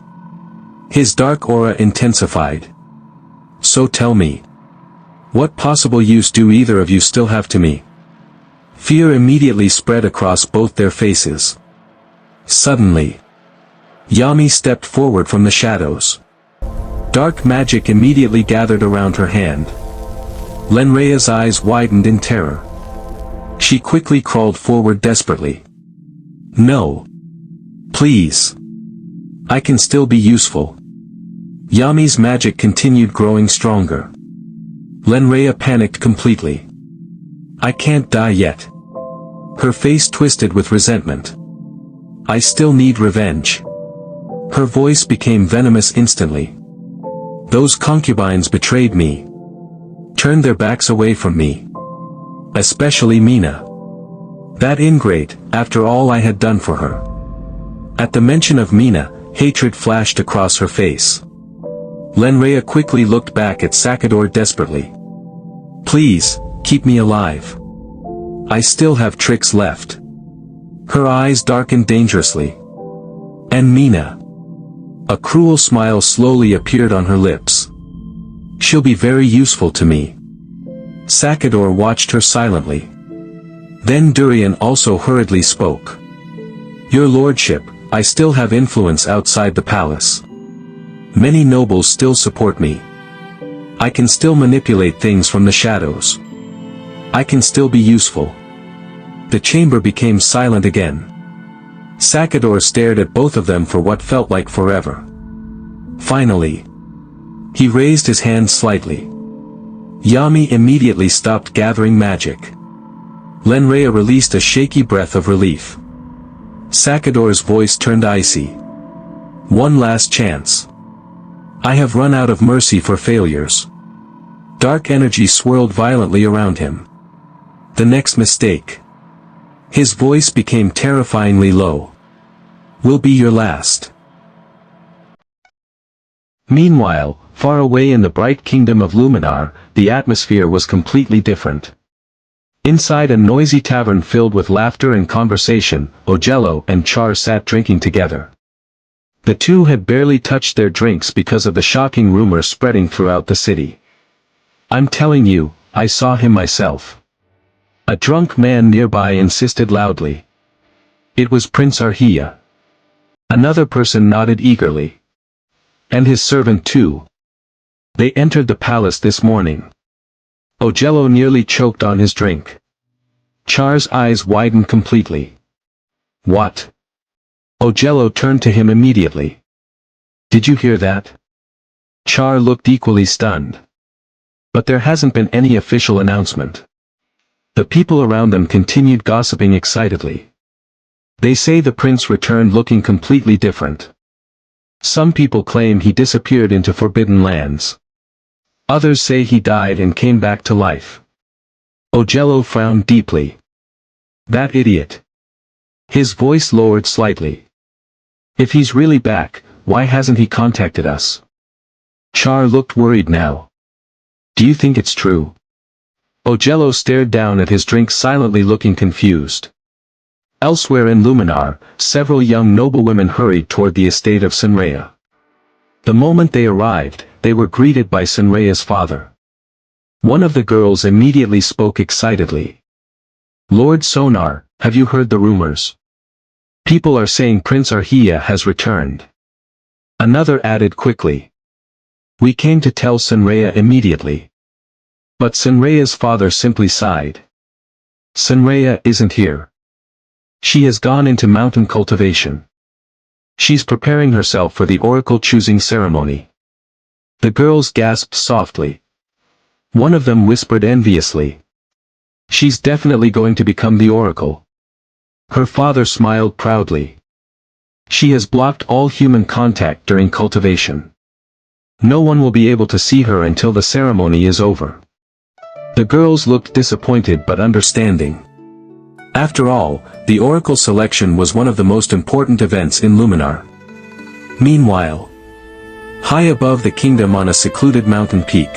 His dark aura intensified. So tell me. What possible use do either of you still have to me? Fear immediately spread across both their faces. Suddenly, Yami stepped forward from the shadows. Dark magic immediately gathered around her hand. Lenraya's eyes widened in terror. She quickly crawled forward desperately. No. Please. I can still be useful. Yami's magic continued growing stronger. Lenraya panicked completely. I can't die yet. Her face twisted with resentment. I still need revenge. Her voice became venomous instantly. Those concubines betrayed me. Turned their backs away from me. Especially Mina. That ingrate, after all I had done for her. At the mention of Mina, hatred flashed across her face. Lenraya quickly looked back at Sakador desperately. Please, keep me alive. I still have tricks left. Her eyes darkened dangerously. And Mina. A cruel smile slowly appeared on her lips. She'll be very useful to me. Sakador watched her silently. Then Durian also hurriedly spoke. Your lordship, I still have influence outside the palace. Many nobles still support me. I can still manipulate things from the shadows. I can still be useful. The chamber became silent again. Sakador stared at both of them for what felt like forever. Finally, he raised his hand slightly. Yami immediately stopped gathering magic. Lenraya released a shaky breath of relief. Sakador's voice turned icy. One last chance. I have run out of mercy for failures. Dark energy swirled violently around him. The next mistake. His voice became terrifyingly low. Will be your last. Meanwhile, far away in the bright kingdom of Luminar, the atmosphere was completely different. Inside a noisy tavern filled with laughter and conversation, Ojello and Char sat drinking together. The two had barely touched their drinks because of the shocking rumor spreading throughout the city. I'm telling you, I saw him myself. A drunk man nearby insisted loudly. It was Prince Aarhiya. Another person nodded eagerly. And his servant too. They entered the palace this morning. Ojello nearly choked on his drink. Char's eyes widened completely. What? Ojello turned to him immediately. Did you hear that? Char looked equally stunned. But there hasn't been any official announcement. The people around them continued gossiping excitedly. They say the prince returned looking completely different. Some people claim he disappeared into forbidden lands. Others say he died and came back to life. Ojello frowned deeply. That idiot. His voice lowered slightly. If he's really back, why hasn't he contacted us? Char looked worried now. Do you think it's true? Ojello stared down at his drink silently looking confused. Elsewhere in Luminar, several young noblewomen hurried toward the estate of Sanreya. The moment they arrived, they were greeted by Sanreya's father. One of the girls immediately spoke excitedly. Lord Sonar, have you heard the rumors? People are saying Prince Aarhiya has returned. Another added quickly. We came to tell Sanreya immediately. But Sanreya's father simply sighed. Sanreya isn't here. She has gone into mountain cultivation. She's preparing herself for the oracle choosing ceremony. The girls gasped softly. One of them whispered enviously. She's definitely going to become the oracle. Her father smiled proudly. She has blocked all human contact during cultivation. No one will be able to see her until the ceremony is over. The girls looked disappointed but understanding. After all, the oracle selection was one of the most important events in Luminar. Meanwhile, high above the kingdom on a secluded mountain peak,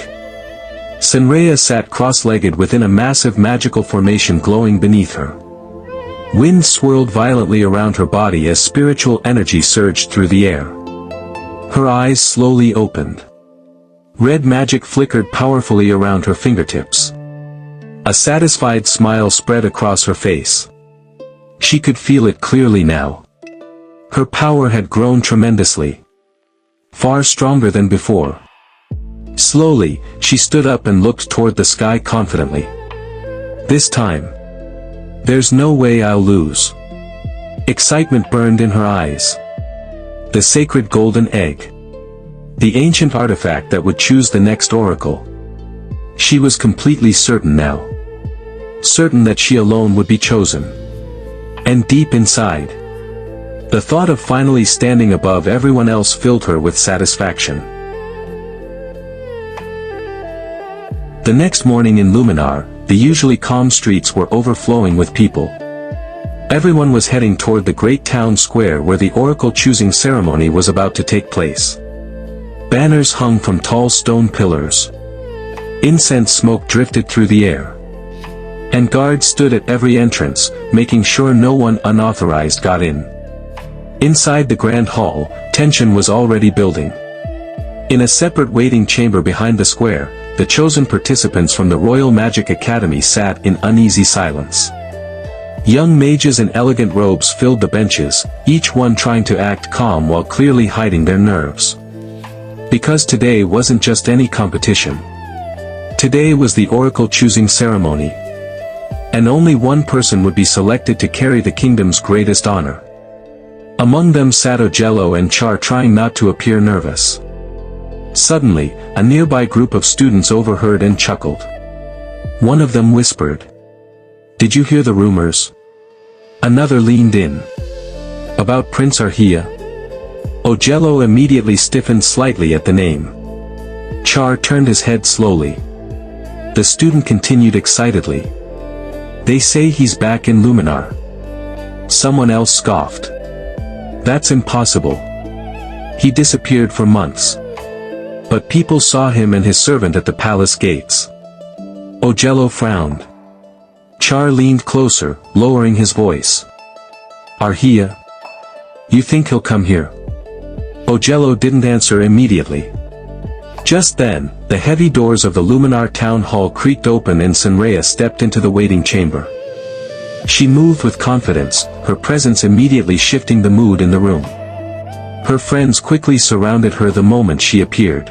Sanreya sat cross-legged within a massive magical formation glowing beneath her. Wind swirled violently around her body as spiritual energy surged through the air. Her eyes slowly opened. Red magic flickered powerfully around her fingertips. A satisfied smile spread across her face. She could feel it clearly now. Her power had grown tremendously. Far stronger than before. Slowly, she stood up and looked toward the sky confidently. This time, there's no way I'll lose. Excitement burned in her eyes. The sacred golden egg. The ancient artifact that would choose the next oracle. She was completely certain now. Certain that she alone would be chosen. And deep inside, the thought of finally standing above everyone else filled her with satisfaction. The next morning in Luminar, the usually calm streets were overflowing with people. Everyone was heading toward the great town square where the oracle choosing ceremony was about to take place. Banners hung from tall stone pillars. Incense smoke drifted through the air. And guards stood at every entrance, making sure no one unauthorized got in. Inside the grand hall, tension was already building. In a separate waiting chamber behind the square, the chosen participants from the Royal Magic Academy sat in uneasy silence. Young mages in elegant robes filled the benches, each one trying to act calm while clearly hiding their nerves. Because today wasn't just any competition. Today was the oracle choosing ceremony. And only one person would be selected to carry the kingdom's greatest honor. Among them sat Ojello and Char trying not to appear nervous. Suddenly, a nearby group of students overheard and chuckled. One of them whispered. Did you hear the rumors? Another leaned in. About Prince Aarhiya? Ojello immediately stiffened slightly at the name. Char turned his head slowly. The student continued excitedly. They say he's back in Luminar. Someone else scoffed. That's impossible. He disappeared for months. But people saw him and his servant at the palace gates. Ojello frowned. Char leaned closer, lowering his voice. Aarhiya? You think he'll come here? Ojello didn't answer immediately. Just then, the heavy doors of the Luminar town hall creaked open and Sanrea stepped into the waiting chamber. She moved with confidence, her presence immediately shifting the mood in the room. Her friends quickly surrounded her the moment she appeared.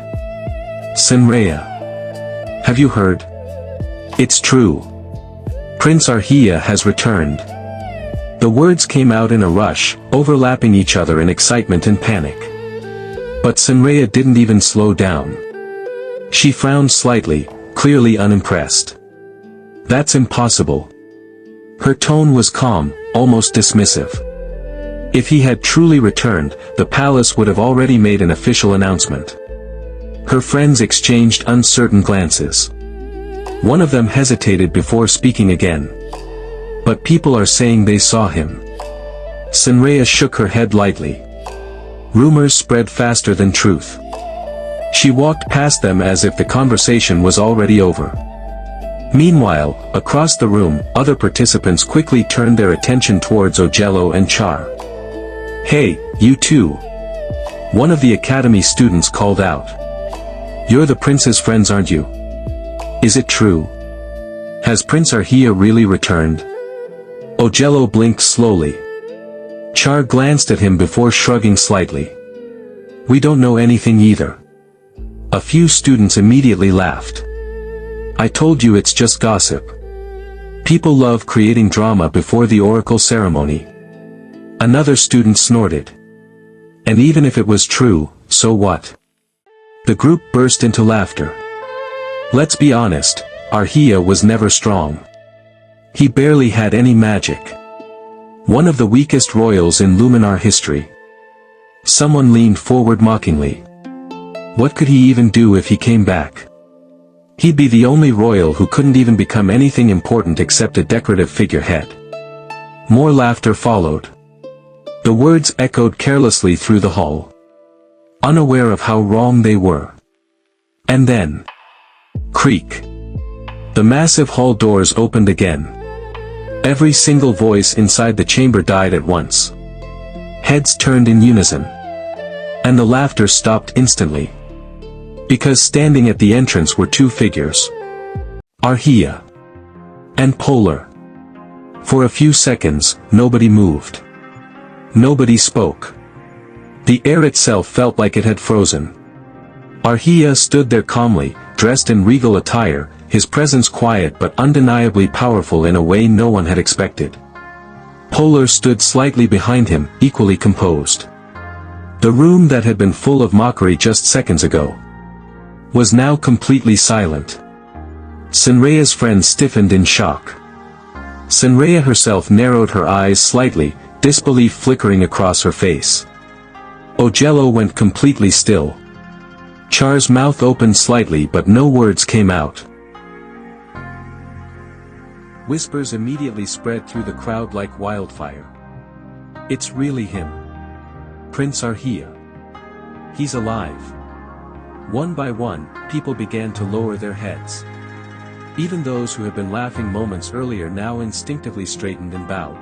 Sanrea. Have you heard? It's true. Prince Aarhiya has returned. The words came out in a rush, overlapping each other in excitement and panic. But Sanrea didn't even slow down. She frowned slightly, clearly unimpressed. That's impossible. Her tone was calm, almost dismissive. If he had truly returned, the palace would have already made an official announcement. Her friends exchanged uncertain glances. One of them hesitated before speaking again. But people are saying they saw him. Sanrea shook her head lightly. Rumors spread faster than truth. She walked past them as if the conversation was already over. Meanwhile, across the room, other participants quickly turned their attention towards Ojello and Char. Hey, you two! One of the academy students called out. You're the prince's friends, aren't you? Is it true? Has Prince Aarhiya really returned? Ojello blinked slowly. Char glanced at him before shrugging slightly. We don't know anything either. A few students immediately laughed. I told you it's just gossip. People love creating drama before the oracle ceremony. Another student snorted. And even if it was true, so what? The group burst into laughter. Let's be honest, Aarhiya was never strong. He barely had any magic. One of the weakest royals in Luminar history. Someone leaned forward mockingly. What could he even do if he came back? He'd be the only royal who couldn't even become anything important except a decorative figurehead. More laughter followed. The words echoed carelessly through the hall. Unaware of how wrong they were. And then... creak. The massive hall doors opened again. Every single voice inside the chamber died at once. Heads turned in unison. And the laughter stopped instantly. Because standing at the entrance were two figures. Aarhiya. And Polar. For a few seconds, nobody moved. Nobody spoke. The air itself felt like it had frozen. Aarhiya stood there calmly, dressed in regal attire, his presence quiet but undeniably powerful in a way no one had expected. Polar stood slightly behind him, equally composed. The room that had been full of mockery just seconds ago was now completely silent. Sanrea's friend stiffened in shock. Sanrea herself narrowed her eyes slightly, disbelief flickering across her face. Ojello went completely still. Char's mouth opened slightly but no words came out. Whispers immediately spread through the crowd like wildfire. It's really him. Prince Aarhiya. He's alive. One by one, people began to lower their heads. Even those who had been laughing moments earlier now instinctively straightened and bowed.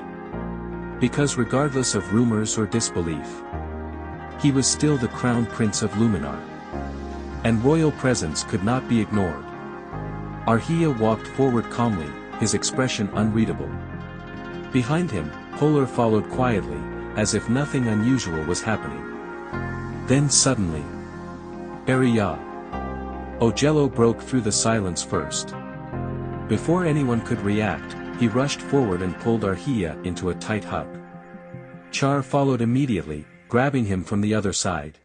Because regardless of rumors or disbelief, he was still the crown prince of Luminar. And royal presence could not be ignored. Aarhiya walked forward calmly, his expression unreadable. Behind him, Polar followed quietly, as if nothing unusual was happening. Then suddenly, Aarhiya. Ojello broke through the silence first. Before anyone could react, he rushed forward and pulled Aarhiya into a tight hug. Char followed immediately, grabbing him from the other side.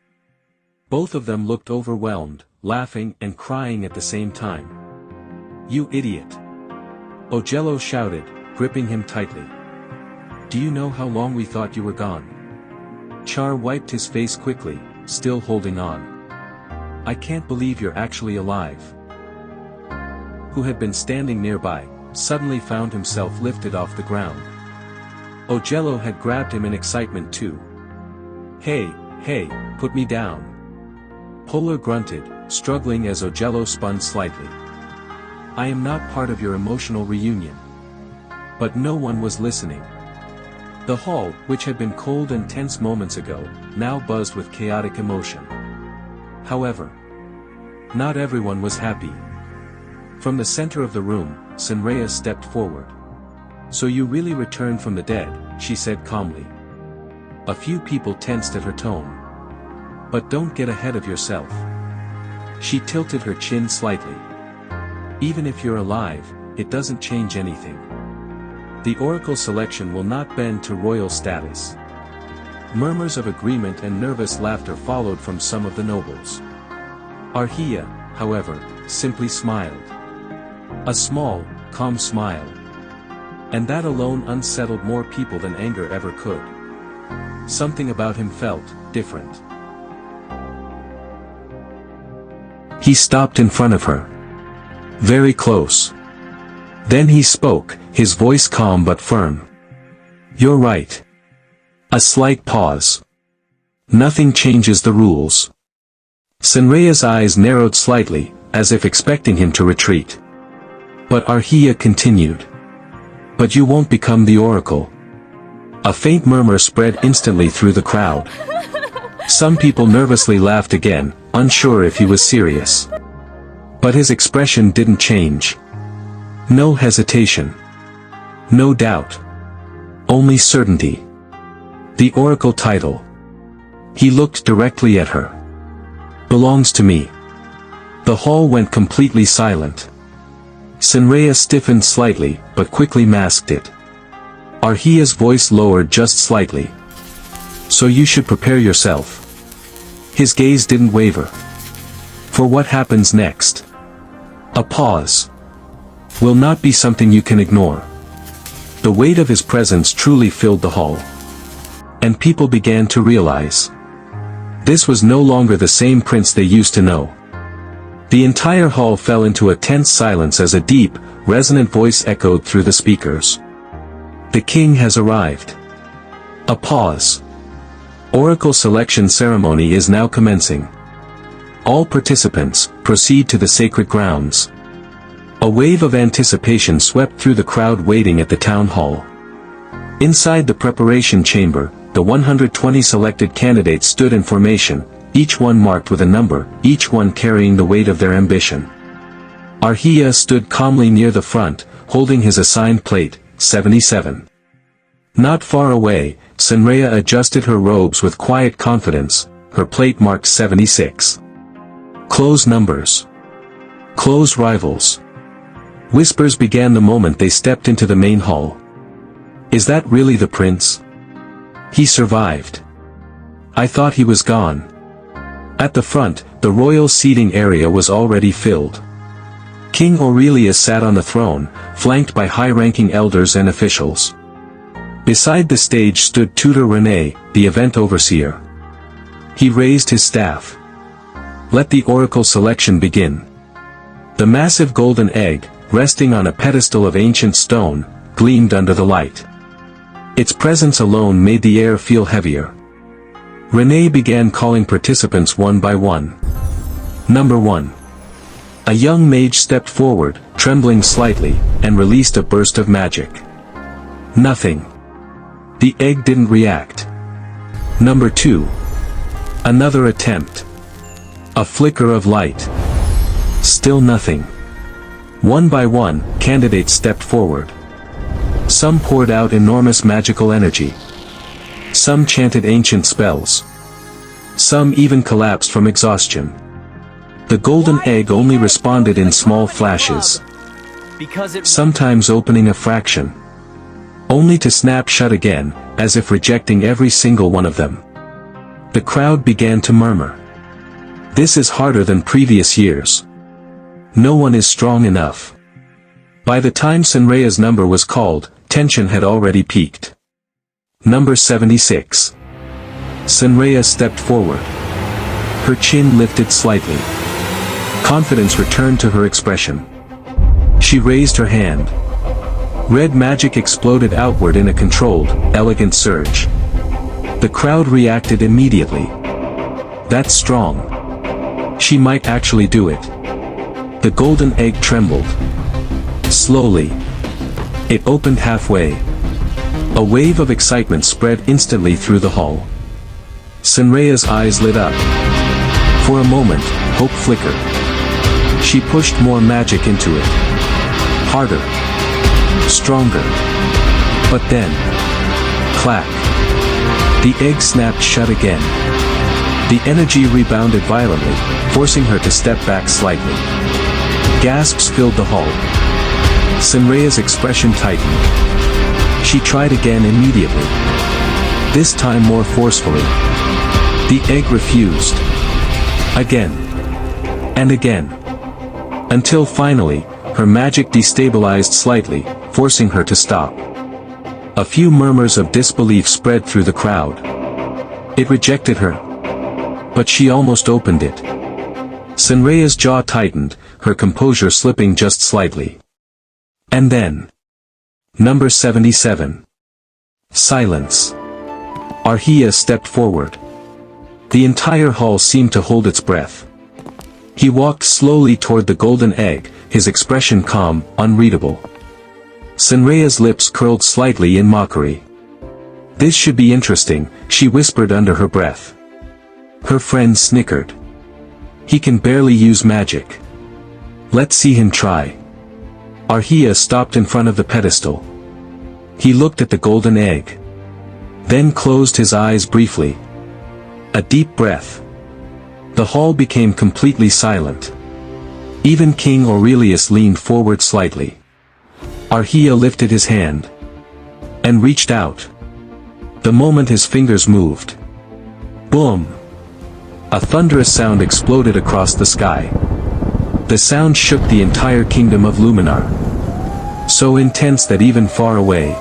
Both of them looked overwhelmed, laughing and crying at the same time. You idiot! Ojello shouted, gripping him tightly. Do you know how long we thought you were gone? Char wiped his face quickly, still holding on. I can't believe you're actually alive. Who had been standing nearby, suddenly found himself lifted off the ground. Ojello had grabbed him in excitement too. Hey, put me down. Polar grunted, struggling as Ojello spun slightly. I am not part of your emotional reunion. But no one was listening. The hall, which had been cold and tense moments ago, now buzzed with chaotic emotion. However, not everyone was happy. From the center of the room, Senraya stepped forward. So you really returned from the dead, she said calmly. A few people tensed at her tone. But don't get ahead of yourself. She tilted her chin slightly. Even if you're alive, it doesn't change anything. The oracle selection will not bend to royal status. Murmurs of agreement and nervous laughter followed from some of the nobles. Aarhiya, however, simply smiled. A small, calm smile. And that alone unsettled more people than anger ever could. Something about him felt different. He stopped in front of her. Very close. Then he spoke, his voice calm but firm. You're right. A slight pause. Nothing changes the rules. Senraya's eyes narrowed slightly, as if expecting him to retreat. But Aarhiya continued. But you won't become the oracle. A faint murmur spread instantly through the crowd. Some people nervously laughed again, unsure if he was serious. But his expression didn't change. No hesitation. No doubt. Only certainty. The oracle title. He looked directly at her. Belongs to me. The hall went completely silent. Senraya stiffened slightly, but quickly masked it. Aarhiya's voice lowered just slightly. So you should prepare yourself. His gaze didn't waver. For what happens next? A pause. Will not be something you can ignore. The weight of his presence truly filled the hall. And people began to realize. This was no longer the same prince they used to know. The entire hall fell into a tense silence as a deep, resonant voice echoed through the speakers. The king has arrived. A pause. Oracle selection ceremony is now commencing. All participants, proceed to the sacred grounds. A wave of anticipation swept through the crowd waiting at the town hall. Inside the preparation chamber, the 120 selected candidates stood in formation, each one marked with a number, each one carrying the weight of their ambition. Aarhiya stood calmly near the front, holding his assigned plate, 77. Not far away, Senraya adjusted her robes with quiet confidence, her plate marked 76. Close numbers. Close rivals. Whispers began the moment they stepped into the main hall. Is that really the prince? He survived. I thought he was gone. At the front, the royal seating area was already filled. King Aurelius sat on the throne, flanked by high-ranking elders and officials. Beside the stage stood Tutor Rene, the event overseer. He raised his staff. Let the oracle selection begin. The massive golden egg, resting on a pedestal of ancient stone, gleamed under the light. Its presence alone made the air feel heavier. Rene began calling participants one by one. Number 1. A young mage stepped forward, trembling slightly, and released a burst of magic. Nothing. The egg didn't react. Number 2. Another attempt. A flicker of light. Still nothing. One by one, candidates stepped forward. Some poured out enormous magical energy. Some chanted ancient spells. Some even collapsed from exhaustion. The golden egg only responded in small flashes. Sometimes opening a fraction. Only to snap shut again, as if rejecting every single one of them. The crowd began to murmur. This is harder than previous years. No one is strong enough. By the time Senraya's number was called, tension had already peaked. Number 76. Senrea stepped forward. Her chin lifted slightly. Confidence returned to her expression. She raised her hand. Red magic exploded outward in a controlled, elegant surge. The crowd reacted immediately. That's strong. She might actually do it. The golden egg trembled. Slowly. It opened halfway. A wave of excitement spread instantly through the hall. Senrea's eyes lit up. For a moment, hope flickered. She pushed more magic into it. Harder. Stronger. But then... clack. The egg snapped shut again. The energy rebounded violently, forcing her to step back slightly. Gasps filled the hall. Senrea's expression tightened. She tried again immediately. This time more forcefully. The egg refused. Again. And again. Until finally, her magic destabilized slightly, forcing her to stop. A few murmurs of disbelief spread through the crowd. It rejected her. But she almost opened it. Senrea's jaw tightened, her composure slipping just slightly. And then... Number 77. Silence. Aarhiya stepped forward. The entire hall seemed to hold its breath. He walked slowly toward the golden egg, his expression calm, unreadable. Senrea's lips curled slightly in mockery. This should be interesting, she whispered under her breath. Her friend snickered. He can barely use magic. Let's see him try. Aarhiya stopped in front of the pedestal. He looked at the golden egg. Then closed his eyes briefly. A deep breath. The hall became completely silent. Even King Aurelius leaned forward slightly. Aarhiya lifted his hand. And reached out. The moment his fingers moved. Boom! A thunderous sound exploded across the sky. The sound shook the entire kingdom of Luminar. So intense that even far away,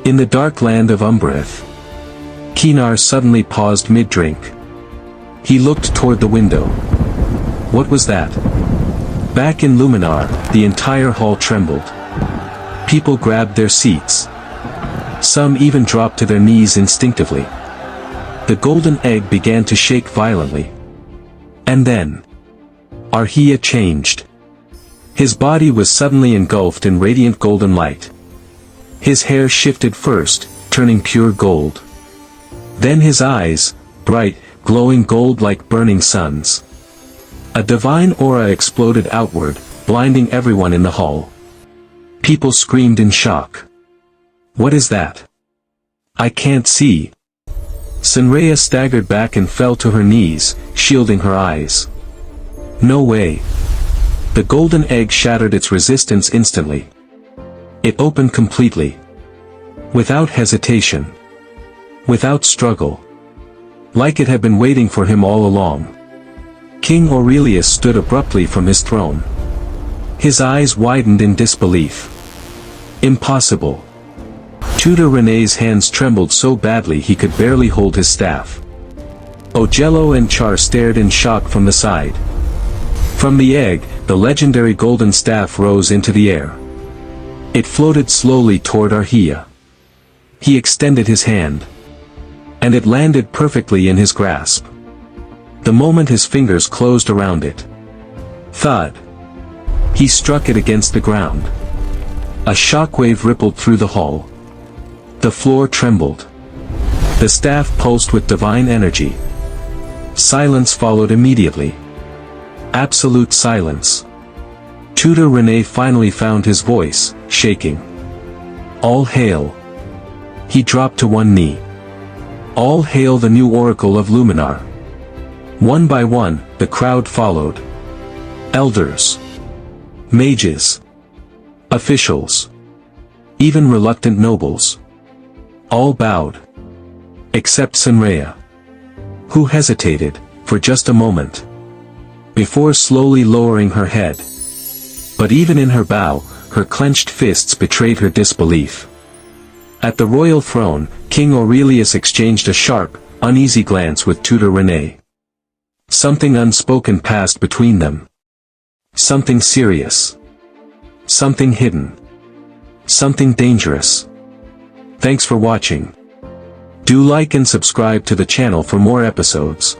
in the dark land of Umbraeth, Kaenar suddenly paused mid-drink. He looked toward the window. What was that? Back in Luminar, the entire hall trembled. People grabbed their seats. Some even dropped to their knees instinctively. The golden egg began to shake violently. And then... Aarhiya changed. His body was suddenly engulfed in radiant golden light. His hair shifted first, turning pure gold. Then his eyes, bright, glowing gold like burning suns. A divine aura exploded outward, blinding everyone in the hall. People screamed in shock. What is that? I can't see. Senrea staggered back and fell to her knees, shielding her eyes. No way. The golden egg shattered its resistance instantly. It opened completely. Without hesitation. Without struggle. Like it had been waiting for him all along. King Aurelius stood abruptly from his throne. His eyes widened in disbelief. Impossible. Tutor René's hands trembled so badly he could barely hold his staff. Ogello and Char stared in shock from the side. From the egg, the legendary golden staff rose into the air. It floated slowly toward Aarhiya. He extended his hand. And it landed perfectly in his grasp. The moment his fingers closed around it. Thud. He struck it against the ground. A shockwave rippled through the hall. The floor trembled. The staff pulsed with divine energy. Silence followed immediately. Absolute silence. Tutor René finally found his voice, shaking. All hail. He dropped to one knee. All hail the new oracle of Luminar. One by one, the crowd followed. Elders. Mages. Officials. Even reluctant nobles. All bowed. Except Senrea. Who hesitated, for just a moment. Before slowly lowering her head. But even in her bow, her clenched fists betrayed her disbelief. At the royal throne, King Aurelius exchanged a sharp, uneasy glance with tutor Renee. Something unspoken passed between them. Something serious. Something hidden. Something dangerous. Thanks for watching. Do like and subscribe to the channel for more episodes.